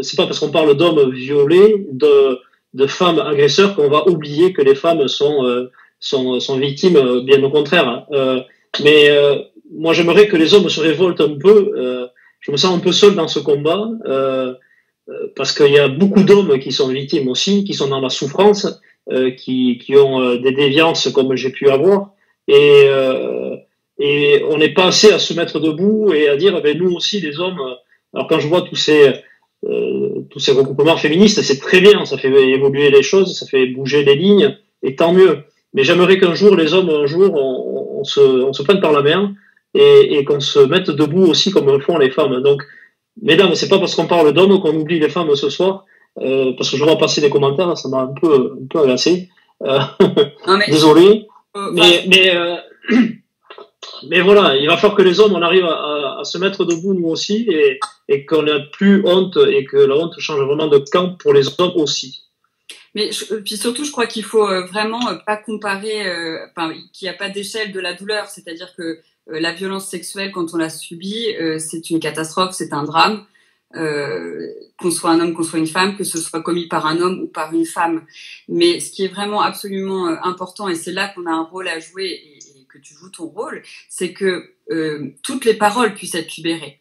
c'est pas parce qu'on parle d'hommes violés, de femmes agresseurs qu'on va oublier que les femmes sont victimes, bien au contraire. Mais moi, j'aimerais que les hommes se révoltent un peu. Je me sens un peu seul dans ce combat parce qu'il y a beaucoup d'hommes qui sont victimes aussi, qui sont dans la souffrance, qui ont des déviances comme j'ai pu avoir. Et on n'est pas assez à se mettre debout et à dire, ben, nous aussi, les hommes. Alors quand je vois tous ces regroupements féministes, c'est très bien, ça fait évoluer les choses, ça fait bouger les lignes, et tant mieux. Mais j'aimerais qu'un jour, les hommes, on se prenne par la main et qu'on se mette debout aussi comme le font les femmes. Donc, mesdames, c'est pas parce qu'on parle d'hommes qu'on oublie les femmes ce soir, parce que je vois passer des commentaires, ça m'a un peu agacé. Désolé. Mais voilà, il va falloir que les hommes, on arrive à se mettre debout nous aussi et qu'on n'ait plus honte et que la honte change vraiment de camp pour les hommes aussi. Mais puis surtout, je crois qu'il faut vraiment pas comparer, qu'il n'y a pas d'échelle de la douleur. C'est-à-dire que la violence sexuelle, quand on la subit, c'est une catastrophe, c'est un drame. Qu'on soit un homme, qu'on soit une femme, que ce soit commis par un homme ou par une femme. Mais ce qui est vraiment absolument important, et c'est là qu'on a un rôle à jouer, et que tu joues ton rôle, c'est que toutes les paroles puissent être libérées.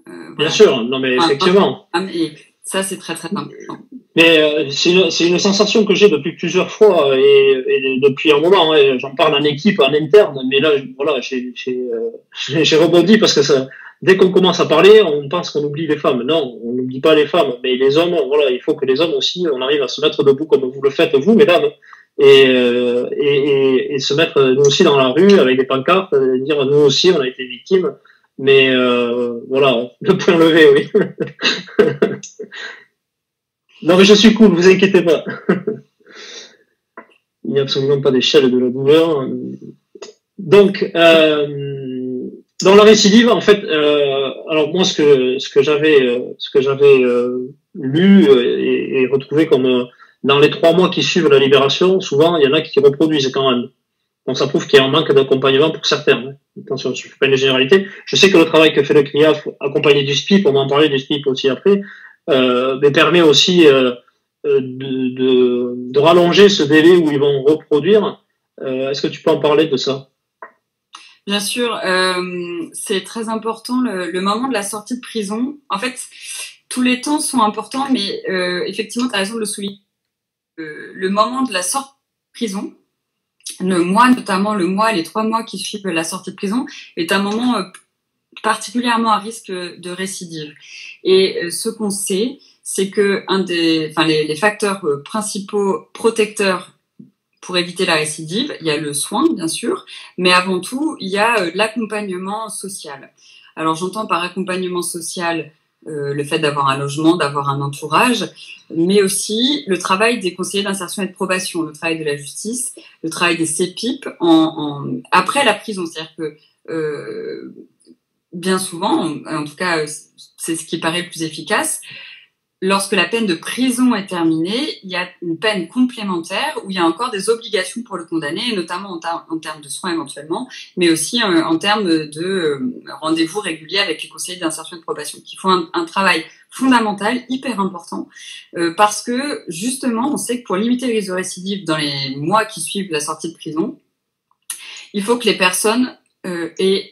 Voilà. Bien sûr, non mais effectivement. Et ça, c'est très très important. Mais c'est une sensation que j'ai depuis plusieurs fois et depuis un moment. Ouais, j'en parle en équipe, en interne, mais là, voilà, j'ai rebondi parce que ça, dès qu'on commence à parler, on pense qu'on oublie les femmes. Non, on n'oublie pas les femmes, mais les hommes, voilà, il faut que les hommes aussi, on arrive à se mettre debout comme vous le faites vous, mesdames, et se mettre nous aussi dans la rue avec des pancartes, dire nous aussi on a été victimes. Mais voilà, le point levé, oui. Non mais je suis cool, vous inquiétez pas. Il n'y a absolument pas d'échelle de la douleur. Donc, dans la récidive, en fait, alors moi, ce que j'avais lu et retrouvé comme dans les 3 mois qui suivent la libération, souvent, il y en a qui reproduisent quand même. Donc, ça prouve qu'il y a un manque d'accompagnement pour certains. Attention, je ne fais pas une généralité. Je sais que le travail que fait le CRIAF, accompagné du SPIP, on va en parler du SPIP aussi après, mais permet aussi de rallonger ce délai où ils vont reproduire. Est-ce que tu peux en parler de ça? Bien sûr, c'est très important le moment de la sortie de prison. En fait, tous les temps sont importants, mais effectivement, tu as raison de le souligner. Le moment de la sortie de prison, le mois, notamment le mois, les 3 mois qui suivent la sortie de prison, est un moment particulièrement à risque de récidive. Et ce qu'on sait, c'est que les facteurs principaux protecteurs pour éviter la récidive, il y a le soin, bien sûr, mais avant tout, il y a l'accompagnement social. Alors, j'entends par accompagnement social le fait d'avoir un logement, d'avoir un entourage, mais aussi le travail des conseillers d'insertion et de probation, le travail de la justice, le travail des CPIP après la prison. C'est-à-dire que bien souvent, en tout cas, c'est ce qui paraît le plus efficace, lorsque la peine de prison est terminée, il y a une peine complémentaire où il y a encore des obligations pour le condamné, notamment en termes de soins éventuellement, mais aussi en termes de rendez-vous réguliers avec les conseillers d'insertion et de probation, qui font un travail fondamental, hyper important, parce que justement, on sait que pour limiter les risques de récidive dans les mois qui suivent la sortie de prison, il faut que les personnes aient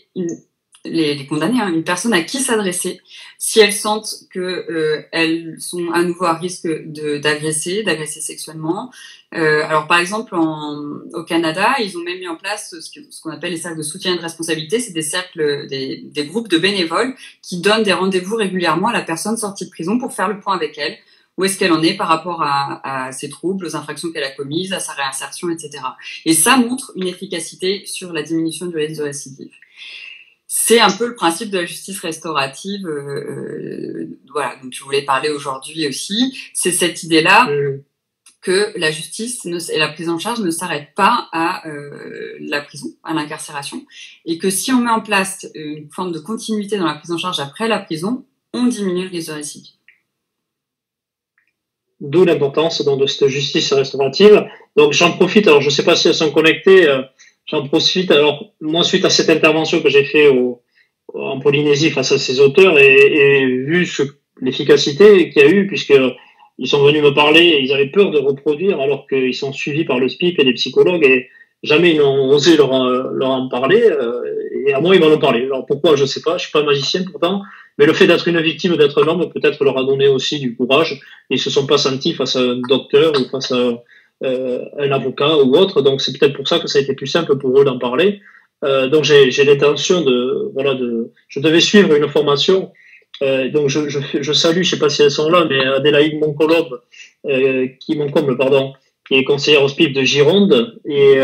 les condamnés, une personne à qui s'adresser si elles sentent que elles sont à nouveau à risque d'agresser sexuellement. Alors par exemple au Canada, ils ont même mis en place ce qu'on appelle les cercles de soutien et de responsabilité. C'est des cercles, des groupes de bénévoles qui donnent des rendez-vous régulièrement à la personne sortie de prison pour faire le point avec elle. Où est-ce qu'elle en est par rapport à ses troubles, aux infractions qu'elle a commises, à sa réinsertion, etc. Et ça montre une efficacité sur la diminution du risque de récidive. C'est un peu le principe de la justice restaurative, voilà, dont tu voulais parler aujourd'hui aussi. C'est cette idée-là que la justice et la prise en charge ne s'arrêtent pas à la prison, à l'incarcération, et que si on met en place une forme de continuité dans la prise en charge après la prison, on diminue le risque de récidive. D'où l'importance de cette justice restaurative. Donc j'en profite, alors je ne sais pas si elles sont connectées, j'en profite. Alors moi, suite à cette intervention que j'ai fait en Polynésie face à ces auteurs et vu l'efficacité qu'il y a eu, puisque ils sont venus me parler et ils avaient peur de reproduire alors qu'ils sont suivis par le SPIP et les psychologues et jamais ils n'ont osé leur en parler et à moi ils m'en ont parlé. Alors pourquoi, je sais pas, je suis pas magicien pourtant, mais le fait d'être une victime, d'être un homme, peut-être leur a donné aussi du courage. Ils se sont pas sentis face à un docteur ou face à un avocat ou autre, donc c'est peut-être pour ça que ça a été plus simple pour eux d'en parler. Donc j'ai l'intention je devais suivre une formation. Donc je salue, je sais pas si elles sont là, mais Adélaïde Moncombe, qui est conseillère au SPIP de Gironde, et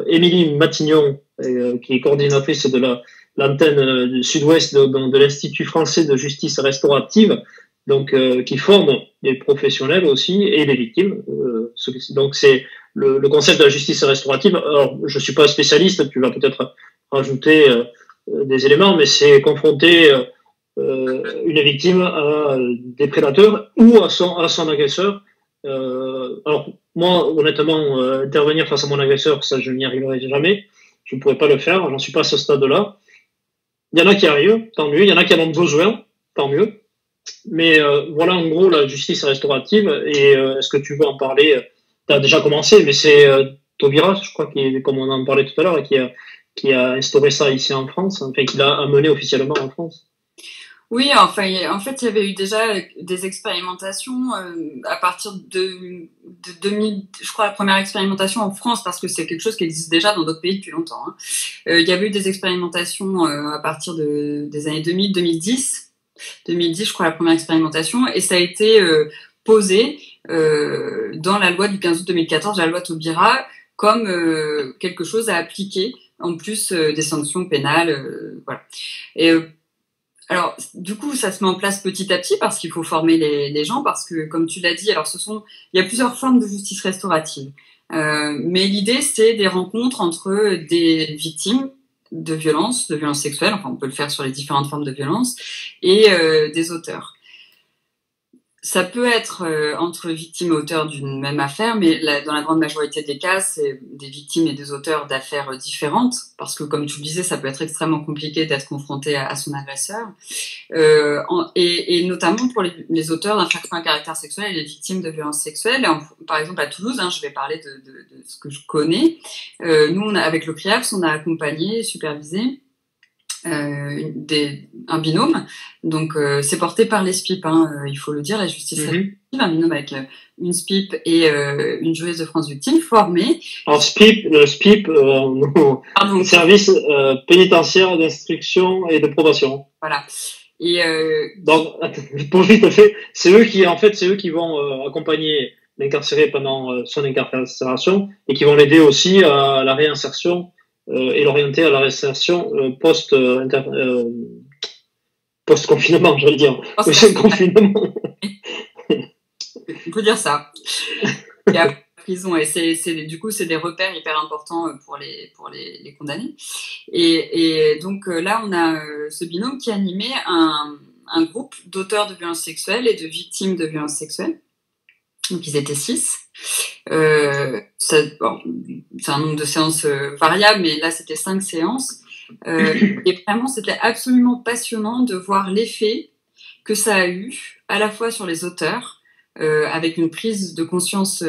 Émilie Matignon, qui est coordinatrice de l'antenne du sud-ouest de l'Institut français de justice restaurative, donc qui forme les professionnels aussi et les victimes. Donc c'est le concept de la justice restaurative. Alors je suis pas spécialiste, tu vas peut-être rajouter des éléments, mais c'est confronter une victime à des prédateurs ou à son agresseur. Alors moi, honnêtement, intervenir face à mon agresseur, ça je n'y arriverai jamais. Je ne pourrais pas le faire, j'en suis pas à ce stade-là. Il y en a qui arrivent, tant mieux. Il y en a qui en ont besoin, tant mieux. Mais voilà en gros la justice restaurative. Et est-ce que tu veux en parler? Tu as déjà commencé, mais c'est Taubira, je crois, comme on en parlait tout à l'heure, et qui a instauré ça ici en France, enfin qui l'a amené officiellement en France. Oui, enfin, en fait, il y avait eu déjà des expérimentations à partir de 2000, je crois, la première expérimentation en France, parce que c'est quelque chose qui existe déjà dans d'autres pays depuis longtemps. Hein. Il y avait eu des expérimentations à partir des années 2000, 2010. 2010, je crois, la première expérimentation, et ça a été posé dans la loi du 15 août 2014, la loi Taubira, comme quelque chose à appliquer, en plus des sanctions pénales. Voilà. Et Alors, du coup, ça se met en place petit à petit parce qu'il faut former les gens, parce que, comme tu l'as dit, alors il y a plusieurs formes de justice restaurative. Mais l'idée, c'est des rencontres entre des victimes de violences sexuelles, enfin, on peut le faire sur les différentes formes de violence, et des auteurs. Ça peut être entre victimes et auteurs d'une même affaire, mais dans la grande majorité des cas, c'est des victimes et des auteurs d'affaires différentes, parce que, comme tu le disais, ça peut être extrêmement compliqué d'être confronté à son agresseur, et notamment pour les auteurs d'infractions à caractère sexuel et les victimes de violences sexuelles. Par exemple, à Toulouse, hein, je vais parler de ce que je connais. Nous, avec le CRIAFS, on a accompagné, supervisé un binôme, donc c'est porté par les SPIP, hein, il faut le dire, la justice restaurative, un binôme avec une SPIP et une juriste de France Victime formée. Alors le SPIP, service pénitentiaire d'instruction et de probation. Voilà. Et donc, pour vite fait, c'est eux qui vont accompagner l'incarcéré pendant son incarcération et qui vont l'aider aussi à la réinsertion et l'orienter à la réinsertion post-confinement, j'allais dire. Post-confinement. On peut dire ça. Et après, prison, et du coup, c'est des repères hyper importants pour les condamnés. Et donc là, on a ce binôme qui animait un groupe d'auteurs de violences sexuelles et de victimes de violences sexuelles. Donc, ils étaient 6. C'est un nombre de séances variable, mais là, c'était 5 séances. Et vraiment, c'était absolument passionnant de voir l'effet que ça a eu, à la fois sur les auteurs, avec une prise de conscience.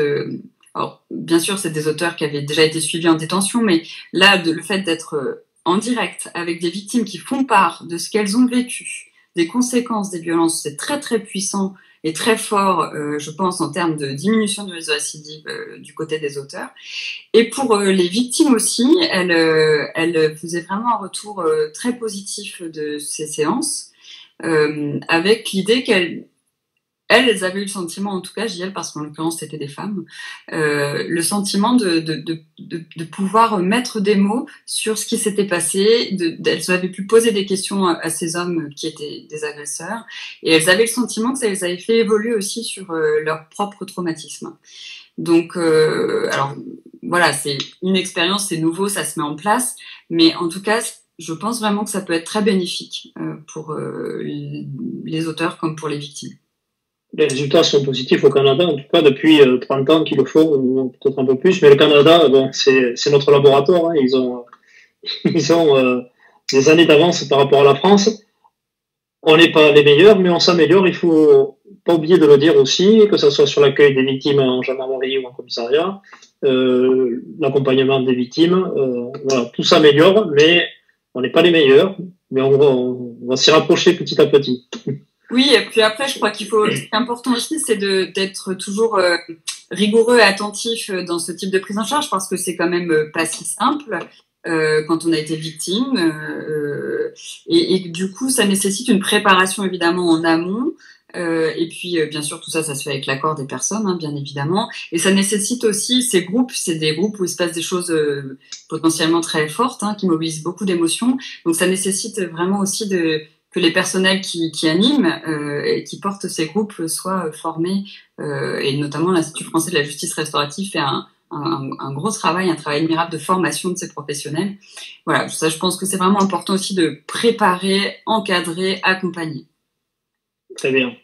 Alors, bien sûr, c'est des auteurs qui avaient déjà été suivis en détention, mais là, le fait d'être en direct avec des victimes qui font part de ce qu'elles ont vécu, des conséquences des violences, c'est très, très puissant et très fort, je pense, en termes de diminution du risque de récidive du côté des auteurs. Et pour les victimes aussi, elles faisaient vraiment un retour très positif de ces séances, avec l'idée qu'elles avaient eu le sentiment, en tout cas, je dis elles parce qu'en l'occurrence c'était des femmes, le sentiment de pouvoir mettre des mots sur ce qui s'était passé. Elles avaient pu poser des questions à ces hommes qui étaient des agresseurs, et elles avaient le sentiment que ça les avait fait évoluer aussi sur leur propre traumatisme. Donc, alors voilà, c'est une expérience, c'est nouveau, ça se met en place, mais en tout cas, je pense vraiment que ça peut être très bénéfique pour les auteurs comme pour les victimes. Les résultats sont positifs au Canada, en tout cas depuis 30 ans qu'ils le font, ou peut-être un peu plus. Mais le Canada, bon, c'est notre laboratoire. Hein, ils ont des années d'avance par rapport à la France. On n'est pas les meilleurs, mais on s'améliore. Il faut pas oublier de le dire aussi, que ce soit sur l'accueil des victimes en gendarmerie ou en commissariat, l'accompagnement des victimes. Voilà, tout s'améliore, mais on n'est pas les meilleurs. Mais on va s'y rapprocher petit à petit. Oui, et puis après, je crois ce qui est important aussi, c'est d'être toujours rigoureux et attentif dans ce type de prise en charge, parce que c'est quand même pas si simple quand on a été victime. Et du coup, ça nécessite une préparation évidemment en amont. Et puis, bien sûr, tout ça, ça se fait avec l'accord des personnes, hein, bien évidemment. Et ça nécessite aussi ces groupes, c'est des groupes où il se passe des choses potentiellement très fortes, hein, qui mobilisent beaucoup d'émotions. Donc, ça nécessite vraiment aussi que les personnels qui animent et qui portent ces groupes soient formés, et notamment l'Institut français de la justice restaurative fait un gros travail, un travail admirable de formation de ces professionnels. Voilà, ça, je pense que c'est vraiment important aussi de préparer, encadrer, accompagner. Très bien.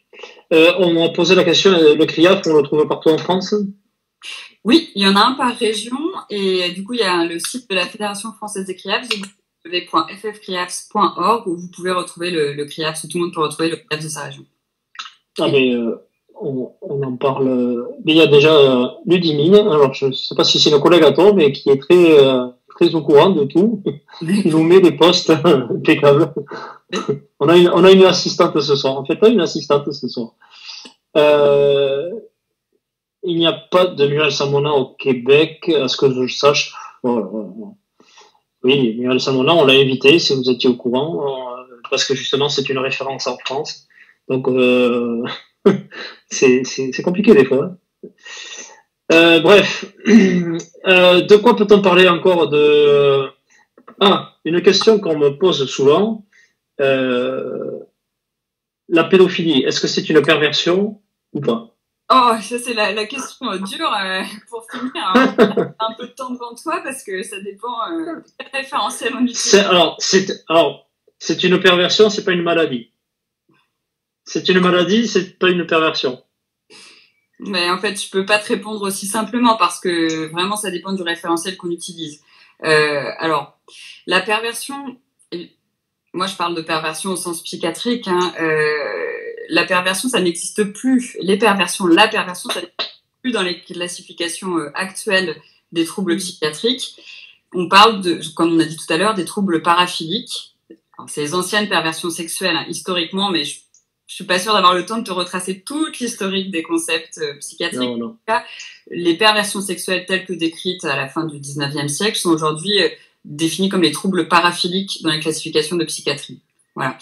On m'a posé la question, le CRIAF, on le trouve partout en France? Oui, il y en a un par région, et du coup, il y a le site de la Fédération française des CRIAFs, www.ffcriafs.org, où vous pouvez retrouver le CRIAFs, où tout le monde peut retrouver le CRIAFs de sa région. Ah, mais on en parle. Mais il y a déjà Ludivine, alors je ne sais pas si c'est une collègue à toi, mais qui est très au courant de tout. Il nous met des posts impeccables. On a une assistante ce soir. En fait, pas une assistante ce soir. Il n'y a pas de Muriel Samona au Québec, à ce que je sache. Voilà. Oui, Muriel Samona, on l'a invité, si vous étiez au courant, parce que justement, c'est une référence en France. Donc, c'est compliqué des fois. Bref, de quoi peut-on parler encore une question qu'on me pose souvent. la pédophilie, est-ce que c'est une perversion ou pas? Oh, ça c'est la question dure pour finir. Alors, un peu de temps devant toi parce que ça dépend de quel référentiel on utilise. C'est une perversion, c'est pas une maladie. C'est une maladie, c'est pas une perversion. Mais en fait, je peux pas te répondre aussi simplement parce que vraiment ça dépend du référentiel qu'on utilise. Alors, la perversion, moi je parle de perversion au sens psychiatrique, hein, la perversion ça n'existe plus. La perversion ça n'existe plus dans les classifications actuelles des troubles psychiatriques. On parle de, comme on a dit tout à l'heure, des troubles paraphiliques. C'est les anciennes perversions sexuelles, hein, historiquement, mais je suis pas sûre d'avoir le temps de te retracer toute l'historique des concepts psychiatriques. Non, non. En tout cas, les perversions sexuelles telles que décrites à la fin du 19e siècle sont aujourd'hui définies comme les troubles paraphiliques dans les classifications de psychiatrie. Voilà.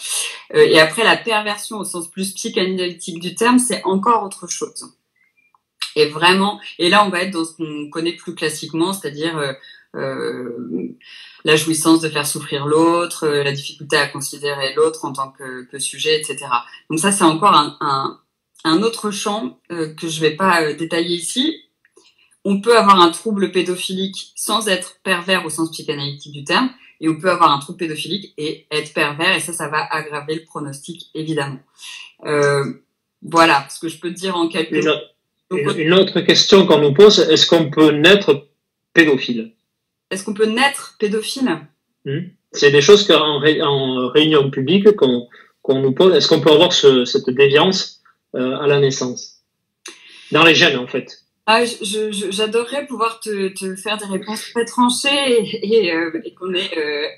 Et après, la perversion au sens plus psychanalytique du terme, c'est encore autre chose. Et vraiment, et là, on va être dans ce qu'on connaît plus classiquement, c'est-à-dire la jouissance de faire souffrir l'autre, la difficulté à considérer l'autre en tant que sujet, etc. Donc ça, c'est encore un autre champ que je vais pas détailler ici. On peut avoir un trouble pédophilique sans être pervers au sens psychanalytique du terme, et on peut avoir un trouble pédophilique et être pervers, et ça va aggraver le pronostic, évidemment. Voilà ce que je peux te dire en quelques mots. Une autre question qu'on nous pose, est-ce qu'on peut naître pédophile? Est-ce qu'on peut naître pédophile? C'est des choses qu'en réunion publique qu'on nous pose. Est-ce qu'on peut avoir cette déviance à la naissance? Dans les gènes, en fait. Ah, j'adorerais pouvoir te faire des réponses très tranchées et qu'on ait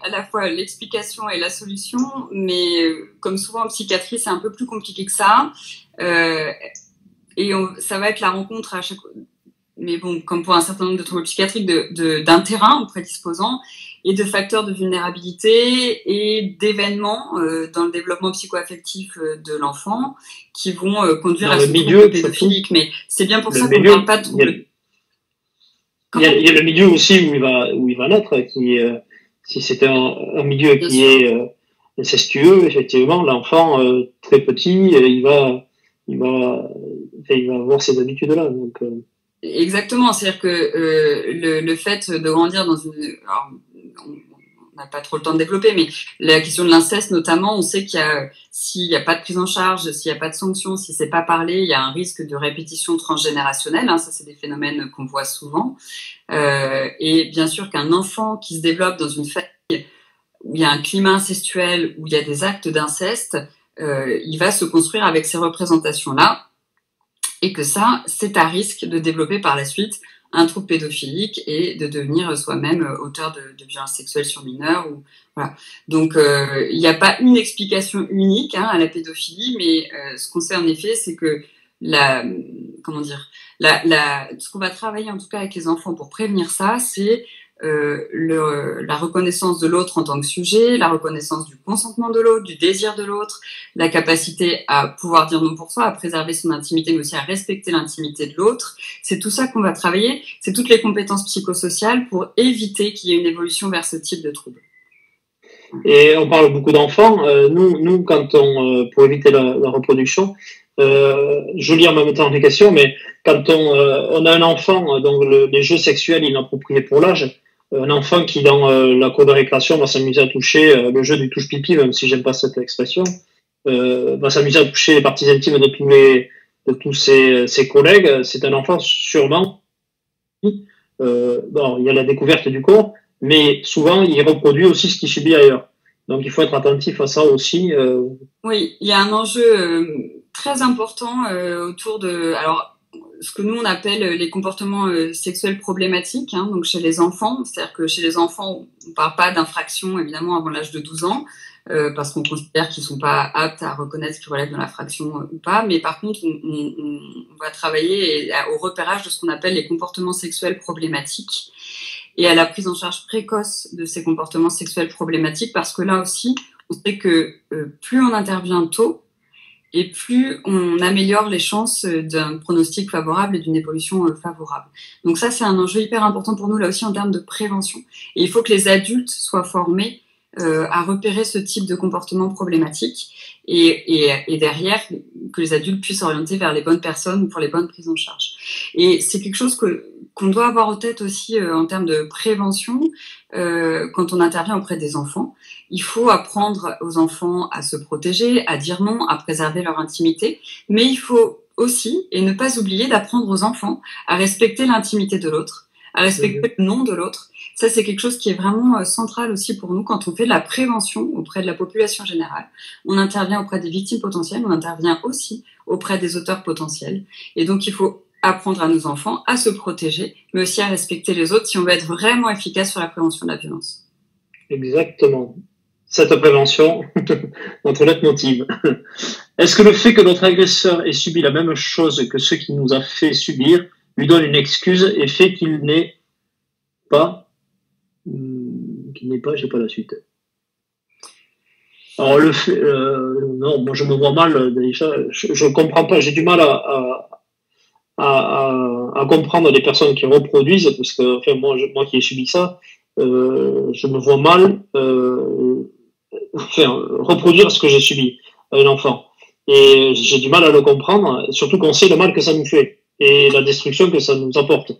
à la fois l'explication et la solution, mais comme souvent en psychiatrie, c'est un peu plus compliqué que ça. Et ça va être la rencontre à chaque... Mais bon, comme pour un certain nombre de troubles psychiatriques, d'un terrain prédisposant et de facteurs de vulnérabilité et d'événements dans le développement psycho-affectif de l'enfant qui vont conduire à ce trouble pédophilique. Mais c'est bien pour ça qu'on ne parle pas de trouble. Il y a le milieu aussi où il va naître, si c'est un milieu qui est incestueux, effectivement, l'enfant très petit, il va avoir ces habitudes-là. Donc, exactement, c'est-à-dire que le fait de grandir dans une... Alors, on n'a pas trop le temps de développer, mais la question de l'inceste notamment, on sait s'il n'y a pas de prise en charge, s'il n'y a pas de sanction, si c'est pas parlé, il y a un risque de répétition transgénérationnelle, hein, ça c'est des phénomènes qu'on voit souvent. Et bien sûr qu'un enfant qui se développe dans une famille où il y a un climat incestuel, où il y a des actes d'inceste, il va se construire avec ces représentations-là, et que ça, c'est à risque de développer par la suite un trouble pédophilique et de devenir soi-même auteur de violences sexuelles sur mineurs. Voilà. Donc, il n'y a pas une explication unique à la pédophilie, mais ce qu'on sait en effet, c'est que ce qu'on va travailler en tout cas avec les enfants pour prévenir ça, c'est la reconnaissance de l'autre en tant que sujet, la reconnaissance du consentement de l'autre, du désir de l'autre, la capacité à pouvoir dire non pour soi, à préserver son intimité, mais aussi à respecter l'intimité de l'autre. C'est tout ça qu'on va travailler, c'est toutes les compétences psychosociales pour éviter qu'il y ait une évolution vers ce type de trouble. Et on parle beaucoup d'enfants. Nous, quand pour éviter la reproduction, je lis en même temps les questions, mais quand on a un enfant dont les jeux sexuels inappropriés pour l'âge, un enfant qui dans la cour de récréation va s'amuser à toucher le jeu du touche-pipi, même si j'aime pas cette expression, va s'amuser à toucher les parties intimes de tous ses collègues, c'est un enfant sûrement. Bon, il y a la découverte du corps, mais souvent il reproduit aussi ce qu'il subit ailleurs. Donc il faut être attentif à ça aussi. Oui, il y a un enjeu très important autour de... Alors, ce que nous on appelle les comportements sexuels problématiques, hein, donc chez les enfants, c'est-à-dire que chez les enfants, on ne parle pas d'infraction évidemment avant l'âge de 12 ans, parce qu'on considère qu'ils ne sont pas aptes à reconnaître ce qui relève de l'infraction ou pas, mais par contre on va travailler au repérage de ce qu'on appelle les comportements sexuels problématiques et à la prise en charge précoce de ces comportements sexuels problématiques, parce que là aussi, on sait que plus on intervient tôt, et plus on améliore les chances d'un pronostic favorable et d'une évolution favorable. Donc ça, c'est un enjeu hyper important pour nous, là aussi, en termes de prévention. Et il faut que les adultes soient formés à repérer ce type de comportement problématique et derrière que les adultes puissent orienter vers les bonnes personnes ou pour les bonnes prises en charge. Et c'est quelque chose qu'on doit avoir en tête aussi en termes de prévention quand on intervient auprès des enfants. Il faut apprendre aux enfants à se protéger, à dire non, à préserver leur intimité, mais il faut aussi, et ne pas oublier, d'apprendre aux enfants à respecter l'intimité de l'autre, à respecter le nom de l'autre. Ça, c'est quelque chose qui est vraiment central aussi pour nous quand on fait de la prévention auprès de la population générale. On intervient auprès des victimes potentielles, on intervient aussi auprès des auteurs potentiels. Et donc, il faut apprendre à nos enfants à se protéger, mais aussi à respecter les autres si on veut être vraiment efficace sur la prévention de la violence. Exactement. Cette prévention, notre leitmotiv. Est-ce que le fait que notre agresseur ait subi la même chose que ce qu'il nous a fait subir lui donne une excuse et fait qu'il n'est pas, j'ai pas la suite. Alors le fait, non, moi je me vois mal déjà, je comprends pas, j'ai du mal à comprendre les personnes qui reproduisent parce que enfin moi qui ai subi ça, je me vois mal reproduire ce que j'ai subi à un enfant et j'ai du mal à le comprendre, surtout qu'on sait le mal que ça nous fait et la destruction que ça nous apporte.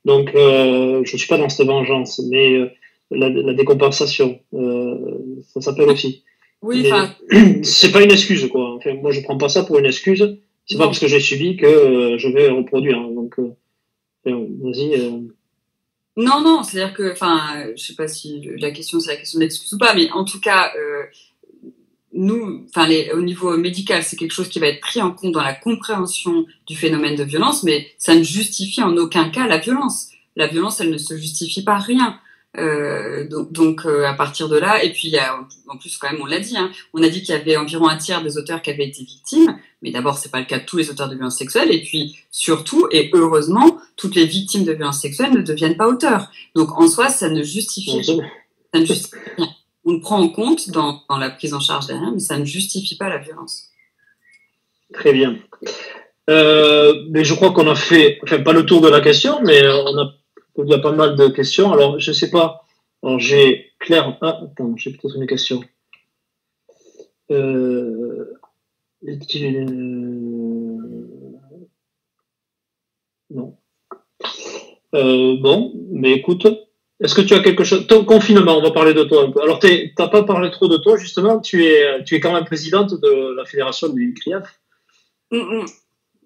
Donc je suis pas dans cette vengeance, mais la décompensation, ça s'appelle aussi. Oui, enfin, c'est pas une excuse quoi. Enfin, moi je prends pas ça pour une excuse. C'est pas parce que j'ai subi que je vais reproduire. Donc vas-y. Non, c'est-à-dire que, enfin, je sais pas si la question c'est la question de l'excuse ou pas, mais en tout cas, nous, enfin, au niveau médical, c'est quelque chose qui va être pris en compte dans la compréhension du phénomène de violence, mais ça ne justifie en aucun cas la violence. La violence, elle ne se justifie par rien. Donc à partir de là, et puis il y a, en plus quand même on l'a dit, hein, on a dit qu'il y avait environ un tiers des auteurs qui avaient été victimes, mais d'abord c'est pas le cas de tous les auteurs de violences sexuelles, et puis surtout et heureusement toutes les victimes de violences sexuelles ne deviennent pas auteurs. Donc en soi ça ne justifie rien. On le prend en compte dans la prise en charge derrière, mais ça ne justifie pas la violence. Très bien. Mais je crois qu'on a fait, enfin pas le tour de la question, mais il y a pas mal de questions. Alors, je sais pas. Alors, j'ai Claire. Ah, attends, j'ai peut-être une question. Non. Bon, mais écoute, est-ce que tu as quelque chose? Ton confinement, on va parler de toi un peu. Alors, t'as pas parlé trop de toi, justement. Tu es quand même présidente de la fédération du CRIAF.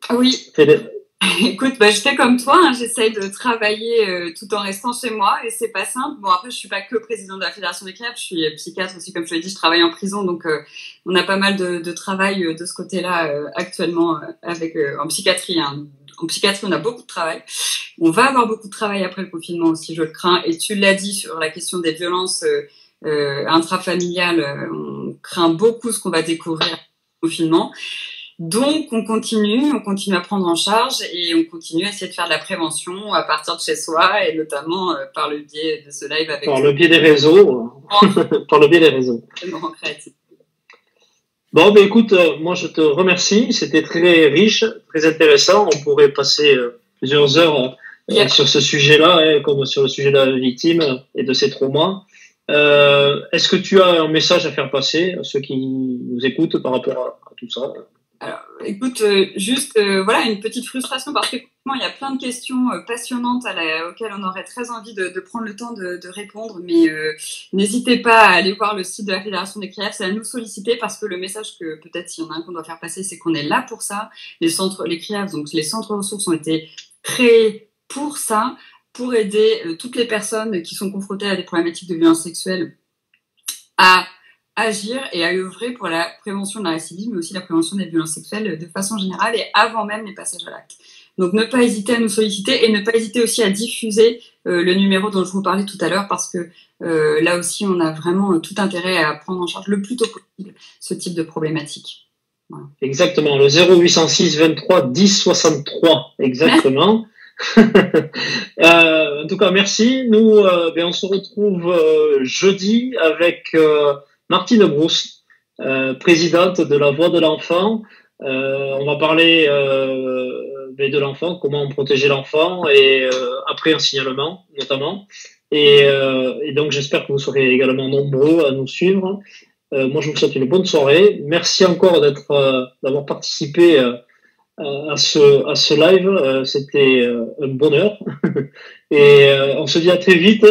Oui. Écoute, je fais comme toi, hein, j'essaye de travailler tout en restant chez moi et c'est pas simple. Bon, après, je suis pas que présidente de la Fédération des CRIAF, je suis psychiatre aussi, comme je l'ai dit, je travaille en prison, donc on a pas mal de travail de ce côté-là actuellement en psychiatrie. Hein. En psychiatrie, on a beaucoup de travail. On va avoir beaucoup de travail après le confinement aussi, je le crains. Et tu l'as dit sur la question des violences intrafamiliales, on craint beaucoup ce qu'on va découvrir au confinement. Donc, on continue à prendre en charge et on continue à essayer de faire de la prévention à partir de chez soi et notamment par le biais de ce live avec par le biais des réseaux. Par le biais des réseaux. Bon, ben écoute, moi je te remercie. C'était très riche, très intéressant. On pourrait passer plusieurs heures sur ce sujet-là, hein, comme sur le sujet de la victime et de ses traumas. Est-ce que tu as un message à faire passer à ceux qui nous écoutent par rapport à tout ça? Alors, écoute, juste voilà une petite frustration parce que il y a plein de questions passionnantes auxquelles on aurait très envie de prendre le temps de répondre, mais n'hésitez pas à aller voir le site de la Fédération des CRIAF, c'est à nous solliciter parce que le message que peut-être s'il y en a un qu'on doit faire passer, c'est qu'on est là pour ça. Les CRIAF, donc les centres ressources ont été créés pour ça, pour aider toutes les personnes qui sont confrontées à des problématiques de violence sexuelle à agir et à œuvrer pour la prévention de la récidive, mais aussi la prévention des violences sexuelles de façon générale et avant même les passages à l'acte. Donc ne pas hésiter à nous solliciter et ne pas hésiter aussi à diffuser le numéro dont je vous parlais tout à l'heure parce que là aussi on a vraiment tout intérêt à prendre en charge le plus tôt possible ce type de problématique. Voilà. Exactement, le 0806 23 10 63, exactement. En tout cas, merci. Nous, on se retrouve jeudi avec Martine Brousse, présidente de la Voix de l'enfant. On va parler de l'enfant, comment protéger l'enfant et après un signalement notamment. Et donc, j'espère que vous serez également nombreux à nous suivre. Moi, je vous souhaite une bonne soirée. Merci encore d'avoir participé à ce live. C'était un bonheur. Et on se dit à très vite